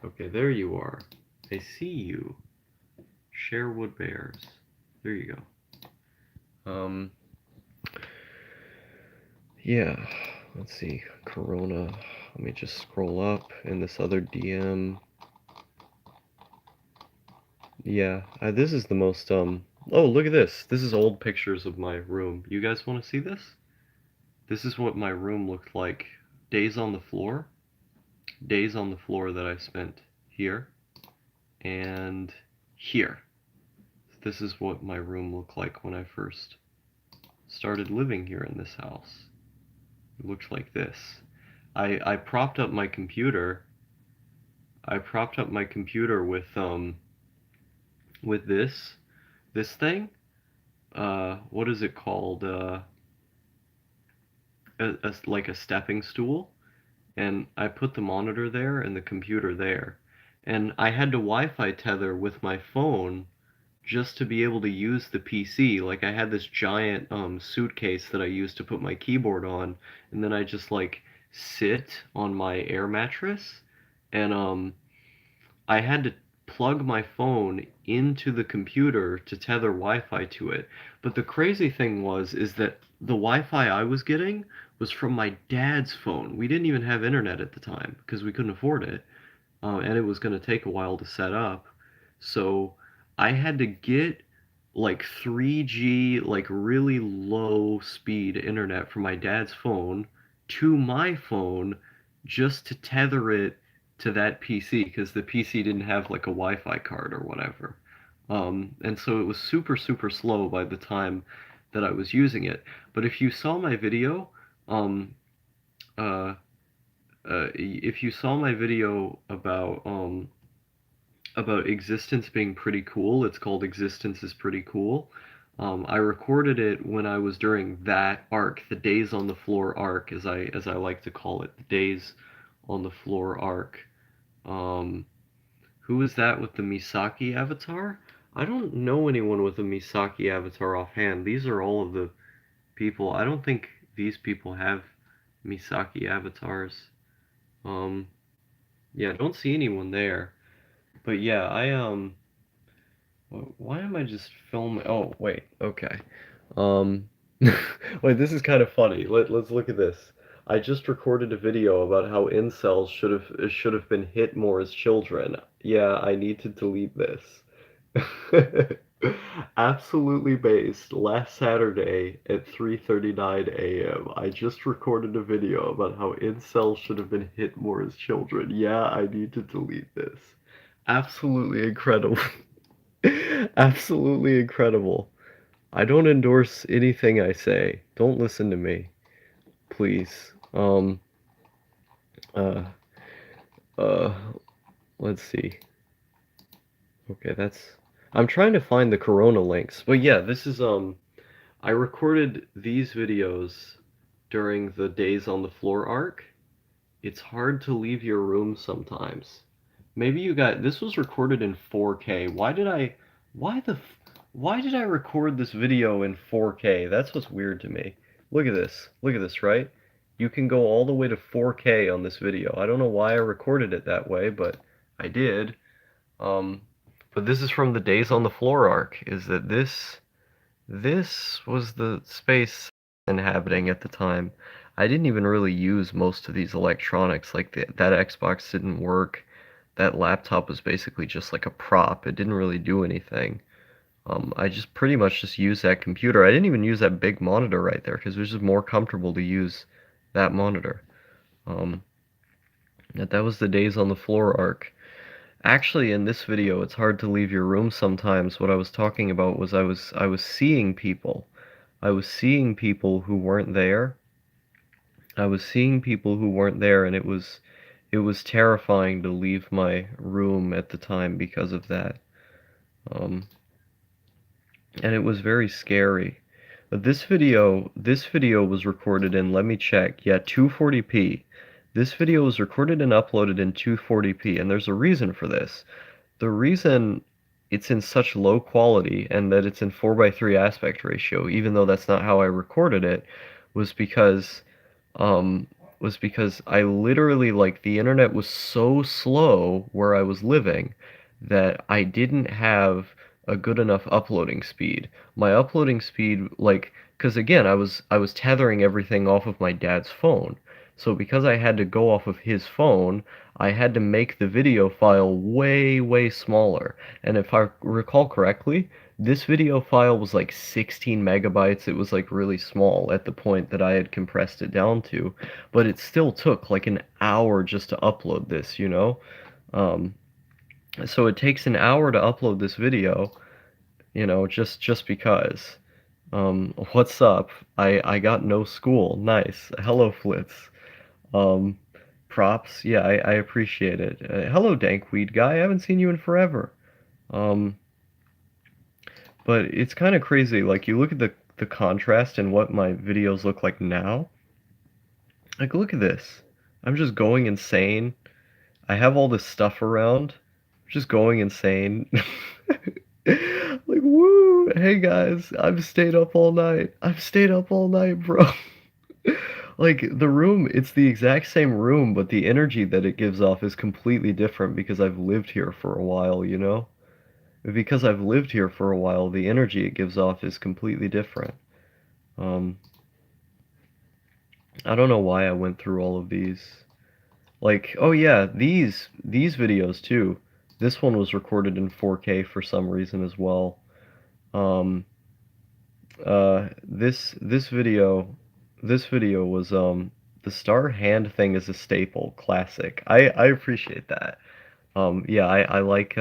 okay, there you are. I see you. Sherwood Bears. There you go. Yeah, let's see. Corona. Let me just scroll up in this other DM. Yeah, this is the most, oh, look at this. This is old pictures of my room. You guys want to see this? This is what my room looked like. Days on the floor. Days on the floor that I spent here and here. This is what my room looked like when I first started living here in this house. It looked like this. I propped up my computer. I propped up my computer with this thing. What is it called? Like a stepping stool, and I put the monitor there and the computer there, and I had to Wi-Fi tether with my phone just to be able to use the PC. Like I had this giant suitcase that I used to put my keyboard on, and then I just like sit on my air mattress, and I had to plug my phone into the computer to tether Wi-Fi to it. But the crazy thing is that the Wi-Fi I was getting was from my dad's phone. We didn't even have internet at the time because we couldn't afford it, and it was going to take a while to set up. So I had to get like 3G, like really low speed internet from my dad's phone to my phone just to tether it to that PC because the PC didn't have like a Wi-Fi card or whatever. And so it was super, super slow by the time that I was using it. But if you saw my video, um, uh, if you saw my video about existence being pretty cool. It's called Existence is Pretty Cool. I recorded it when I was during that arc, the Days on the Floor arc, as I like to call it, the Days on the Floor arc. Um, who is that with the Misaki avatar? I don't know anyone with a Misaki avatar offhand. These are all of the people. I don't think these people have Misaki avatars. Um, yeah, I don't see anyone there. But yeah, why am I just filming? Oh, wait, okay. Um, wait, this is kind of funny. Let's look at this. I just recorded a video about how incels should have been hit more as children. Yeah, I need to delete this. Absolutely based. Last Saturday at 3:39 a.m. I just recorded a video about how incels should have been hit more as children. Yeah, I need to delete this. Absolutely incredible. Absolutely incredible. I don't endorse anything I say. Don't listen to me, please. Uh, uh, let's see. Okay, that's. I'm trying to find the Corona links, but yeah, this is I recorded these videos during the Days on the Floor arc. It's hard to leave your room sometimes. Maybe you got this was recorded in 4K. Why the why did I record this video in 4K? That's what's weird to me. Look at this. Look at this, right? You can go all the way to 4K on this video. I don't know why I recorded it that way, but I did. Um, but this is from the Days on the Floor arc, is that this was the space inhabiting at the time. I didn't even really use most of these electronics. Like that Xbox didn't work. That laptop was basically just like a prop. It didn't really do anything. I just pretty much just used that computer. I didn't even use that big monitor right there because it was just more comfortable to use that monitor. Um, that was the Days on the Floor arc. Actually, in this video, it's hard to leave your room sometimes. What I was talking about was I was seeing people. I was seeing people who weren't there. I was seeing people who weren't there, and it was terrifying to leave my room at the time because of that. Um, and it was very scary. But this video was recorded in, let me check, yeah, 240p. This video was recorded and uploaded in 240p, and there's a reason for this. The reason it's in such low quality and that it's in 4:3 aspect ratio, even though that's not how I recorded it, was because um I literally, like, the internet was so slow where I was living that I didn't have a good enough uploading speed. My uploading speed, like, because again, I was tethering everything off of my dad's phone. So because I had to go off of his phone, I had to make the video file way, way smaller. And if I recall correctly, this video file was like 16 megabytes. It was like really small at the point that I had compressed it down to, but it still took like an hour just to upload this, you know? Um, so it takes an hour to upload this video, just because. What's up? I got no school. Nice. Hello, Flitz. Um, props. Yeah, I appreciate it. Hello, Dankweed guy. I haven't seen you in forever. Um, but it's kind of crazy. Like, you look at the contrast and what my videos look like now. Like, look at this. I'm just going insane. I have all this stuff around. Just going insane. Like, woo! Hey guys, I've stayed up all night. I've stayed up all night, bro. Like, the room, it's the exact same room, but the energy that it gives off is completely different because I've lived here for a while, you know? Because I've lived here for a while, the energy it gives off is completely different. Um, I don't know why I went through all of these. Like, oh yeah, these videos too. This one was recorded in 4K for some reason as well. Um, this video was the star hand thing is a staple, classic. I appreciate that. Yeah, I like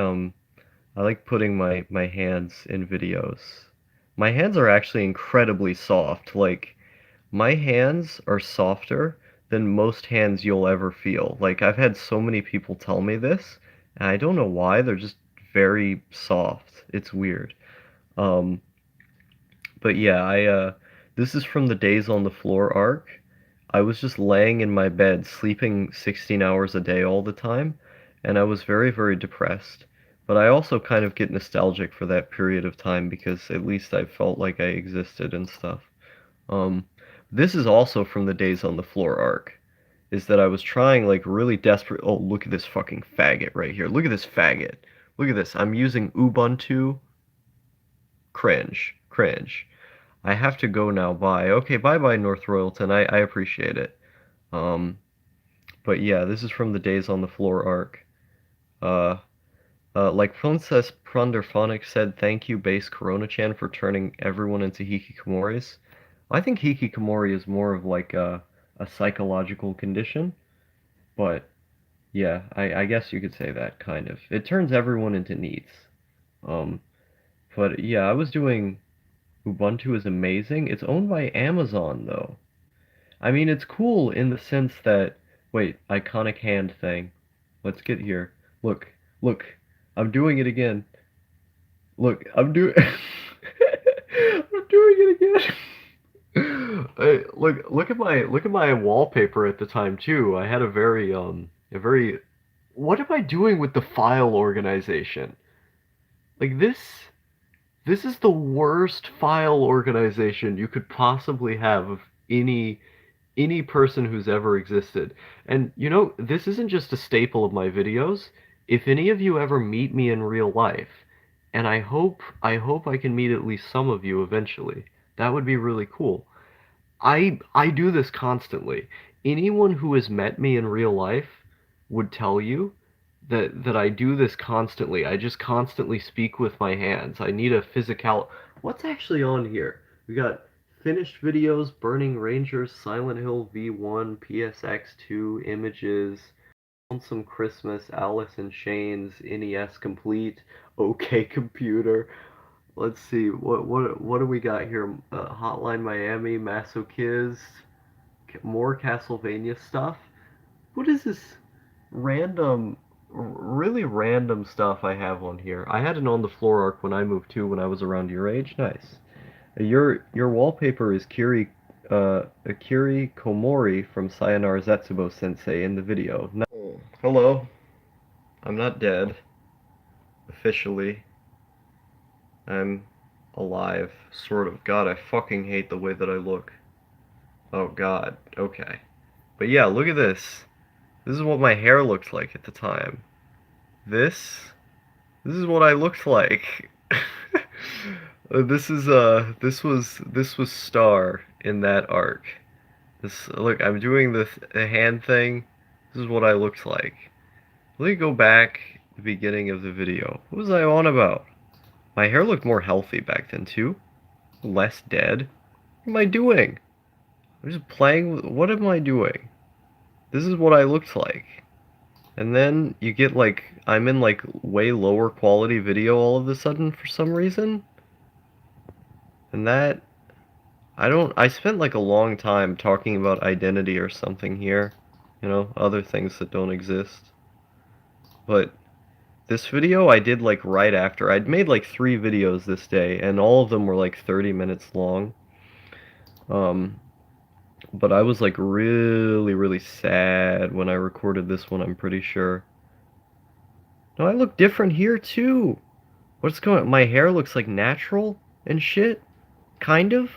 putting my hands in videos. My hands are actually incredibly soft. Like, my hands are softer than most hands you'll ever feel. Like, I've had so many people tell me this, and I don't know why. They're just very soft. It's weird. Um, but yeah, this is from the Days on the Floor arc. I was just laying in my bed, sleeping 16 hours a day all the time, and I was very, very depressed. But I also kind of get nostalgic for that period of time because at least I felt like I existed and stuff. Um, this is also from the Days on the Floor arc, is that I was trying like really desperate. Oh, look at this fucking faggot right here. Look at this faggot. Look at this. I'm using Ubuntu. Cringe. Cringe. I have to go now. Bye. Okay, bye bye, North Royalton. I appreciate it. Um, but yeah, this is from the Days on the Floor arc. Uh, like Princess Plunderphonic said, thank you, base Corona-chan, for turning everyone into hikikomoris. I think hikikomori is more of like a psychological condition, but yeah, I guess you could say that, kind of. It turns everyone into neets. Um, but yeah, I was doing Ubuntu is amazing. It's owned by Amazon, though. I mean, it's cool in the sense that, wait, iconic hand thing. Let's get here. Look, look, I'm doing it again. Look, I'm doing I'm doing it again. Look at my wallpaper at the time too. I had a very what am I doing with the file organization? Like this is the worst file organization you could possibly have of any person who's ever existed. And you know, this isn't just a staple of my videos. If any of you ever meet me in real life, and I hope I can meet at least some of you eventually. That would be really cool. I do this constantly. Anyone who has met me in real life would tell you that I do this constantly. I just constantly speak with my hands. I need a physical. What's actually on here? We got finished videos, Burning Rangers, Silent Hill V1, PSX2, images, On Some Christmas, Alice in Chains, NES Complete, OK Computer. Let's see, what do we got here? Hotline Miami, Masochiz, more Castlevania stuff. What is this random, really random stuff I have on here? I had an On the Floor arc when I moved to when I was around your age. Nice. Your wallpaper is Akiri Komori from Sayonara Zetsubo Sensei in the video. No. Hello. I'm not dead. Officially. I'm alive, sort of. God, I fucking hate the way that I look. Oh god, okay. But yeah, look at this. This is what my hair looked like at the time. This this is what I looked like. This was Star in that arc. This look, I'm doing the hand thing. This is what I looked like. Let me go back to the beginning of the video. What was I on about? My hair looked more healthy back then too. Less dead. What am I doing? I'm just playing with, what am I doing? This is what I looked like. And then you get like, I'm in like way lower quality video all of a sudden for some reason. And that, I spent like a long time talking about identity or something here. You know, other things that don't exist. But this video I did like right after. I'd made like 3 videos this day, and all of them were like 30 minutes long. But I was like really, really sad when I recorded this one, I'm pretty sure. No, I look different here too. What's going on? My hair looks like natural and shit. Kind of?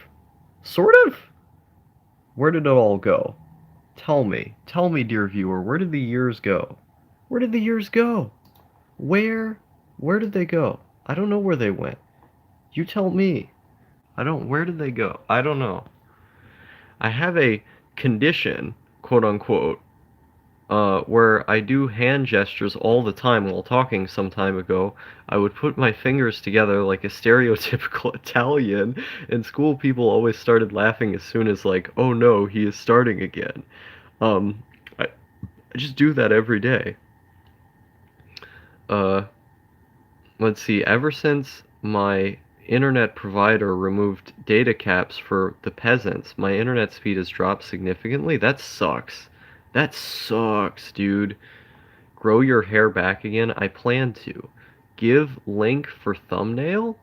Sort of? Where did it all go? Tell me. Tell me, dear viewer, where did the years go? Where did the years go? Where? Where did they go? I don't know where they went. You tell me. Where did they go? I don't know. I have a condition, quote unquote, where I do hand gestures all the time while talking some time ago. I would put my fingers together like a stereotypical Italian, and school people always started laughing as soon as like, oh no, he is starting again. Um, I just do that every day. Uh, let's see, ever since my internet provider removed data caps for the peasants, my internet speed has dropped significantly. That sucks. That sucks, dude. Grow your hair back again? I plan to. Give link for thumbnail?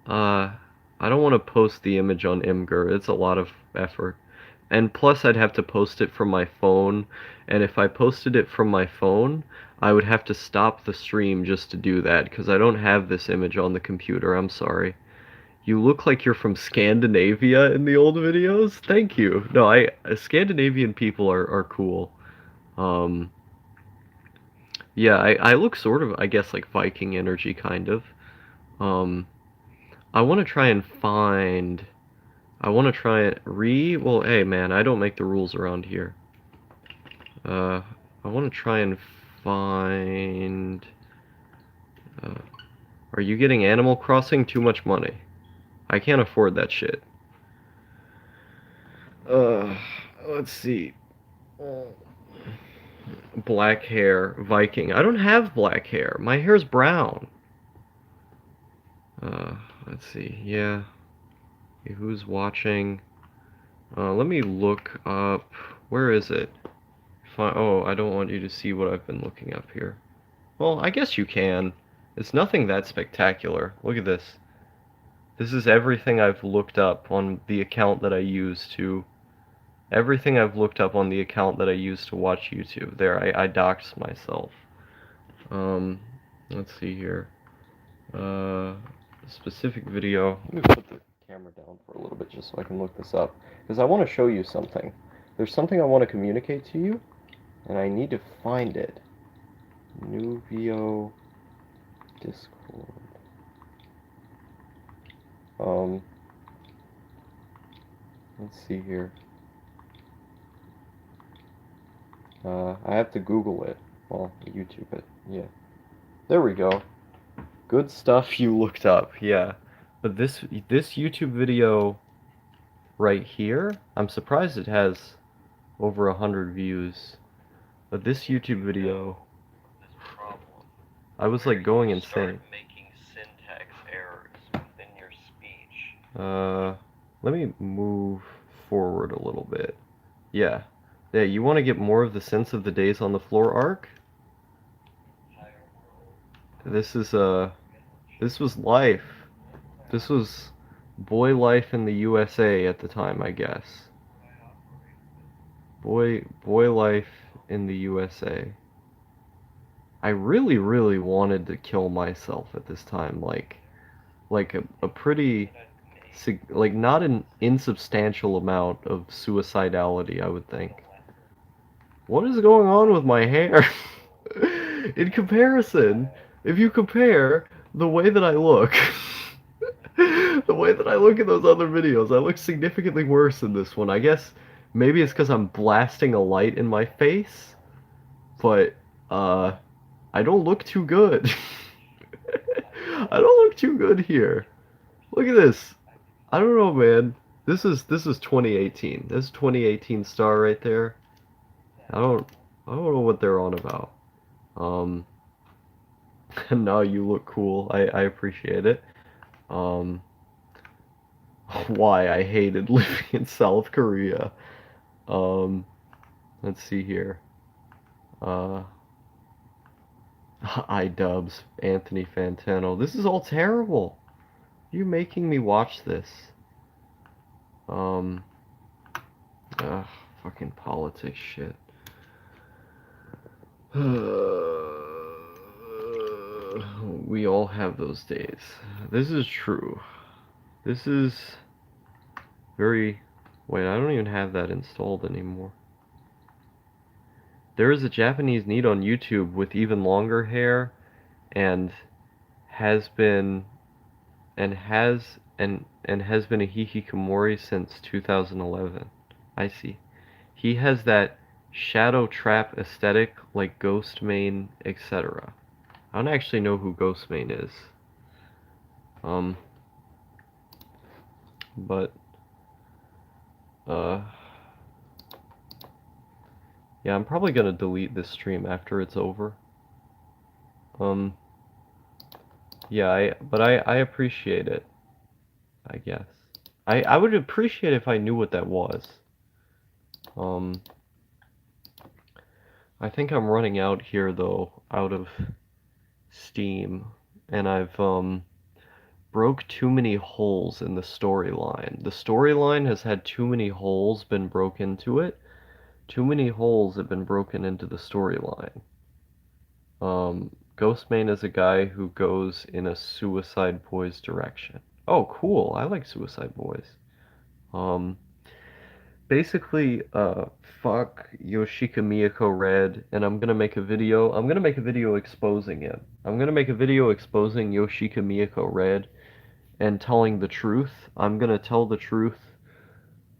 I don't want to post the image on Imgur. It's a lot of effort. And plus I'd have to post it from my phone, and if I posted it from my phone, I would have to stop the stream just to do that, because I don't have this image on the computer, I'm sorry. You look like you're from Scandinavia in the old videos? Thank you. No, Scandinavian people are cool. Um, yeah, I look sort of, I guess, like Viking energy, kind of. Um, I want to try and find. I want to try it. Well, hey, man, I don't make the rules around here. Uh, I want to try and find. Uh, are you getting Animal Crossing? Too much money. I can't afford that shit. Uh, let's see. Black hair, Viking. I don't have black hair. My hair's brown. Uh, let's see. Yeah. Who's watching? Let me look up. Where is it? Oh, I don't want you to see what I've been looking up here. Well, I guess you can. It's nothing that spectacular. Look at this. This is everything I've looked up on the account that I use to... Everything I've looked up on the account that I use to watch YouTube. There, I doxed myself. Let's see here. Specific video. Let me put the camera down for a little bit just so I can look this up. Because I want to show you something. There's something I want to communicate to you, and I need to find it. Nuvio Discord. Let's see here. I have to Google it. Well, YouTube it. Yeah. There we go. Good stuff you looked up. Yeah. But this YouTube video right here, I'm surprised it has over 100 views. But this YouTube video, I was like going insane. Making syntax errors within your speech. Let me move forward a little bit. Yeah. Yeah, you want to get more of the sense of the Days on the Floor arc? This is this was life. This was boy life in the USA at the time, I guess. Boy life in the USA. I really wanted to kill myself at this time, like a pretty like not an insubstantial amount of suicidality, I would think. What is going on with my hair? In comparison, if you compare the way that I look, the way that I look in those other videos, I look significantly worse in this one. I guess maybe it's because I'm blasting a light in my face, but I don't look too good. I don't look too good here. Look at this. I don't know, man. This is 2018. This is 2018 star right there. I don't know what they're on about. Um, no, you look cool. I appreciate it. Um, why I hated living in South Korea. Um, let's see here. Uh, iDubbbz, Anthony Fantano. This is all terrible. You making me watch this. Um, fucking politics shit. We all have those days. This is true. This is very... Wait, I don't even have that installed anymore. There is a Japanese NEET on YouTube with even longer hair and has been has been a hikikomori since 2011. I see. He has that shadow trap aesthetic like Ghostmane, etc. I don't actually know who Ghostmane is. But yeah, I'm probably gonna delete this stream after it's over. Yeah, but I appreciate it, I guess. I would appreciate if I knew what that was. I think I'm running out here though, out of Steam, and I've broke too many holes in the storyline. The storyline has had too many holes been broken into it. Too many holes have been broken into the storyline. Ghostman is a guy who goes in a Suicide Boys direction. Oh, cool. I like Suicide Boys. Um, basically, fuck Yoshika Miyako Red, and I'm gonna make a video. I'm gonna make a video exposing him. I'm gonna make a video exposing Yoshika Miyako Red and telling the truth. I'm gonna tell the truth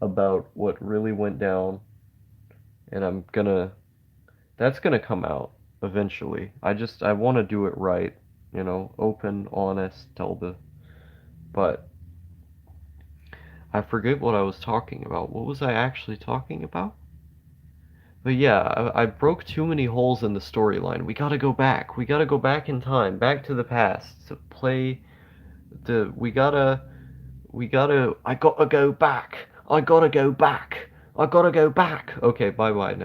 about what really went down, and that's gonna come out eventually. I want to do it right, open, honest, but I forget what I was talking about. What was I actually talking about? But yeah, I broke too many holes in the storyline. We gotta go back. We gotta go back in time, back to the past to play I gotta go back. I gotta go back. I gotta go back. Okay, bye bye now.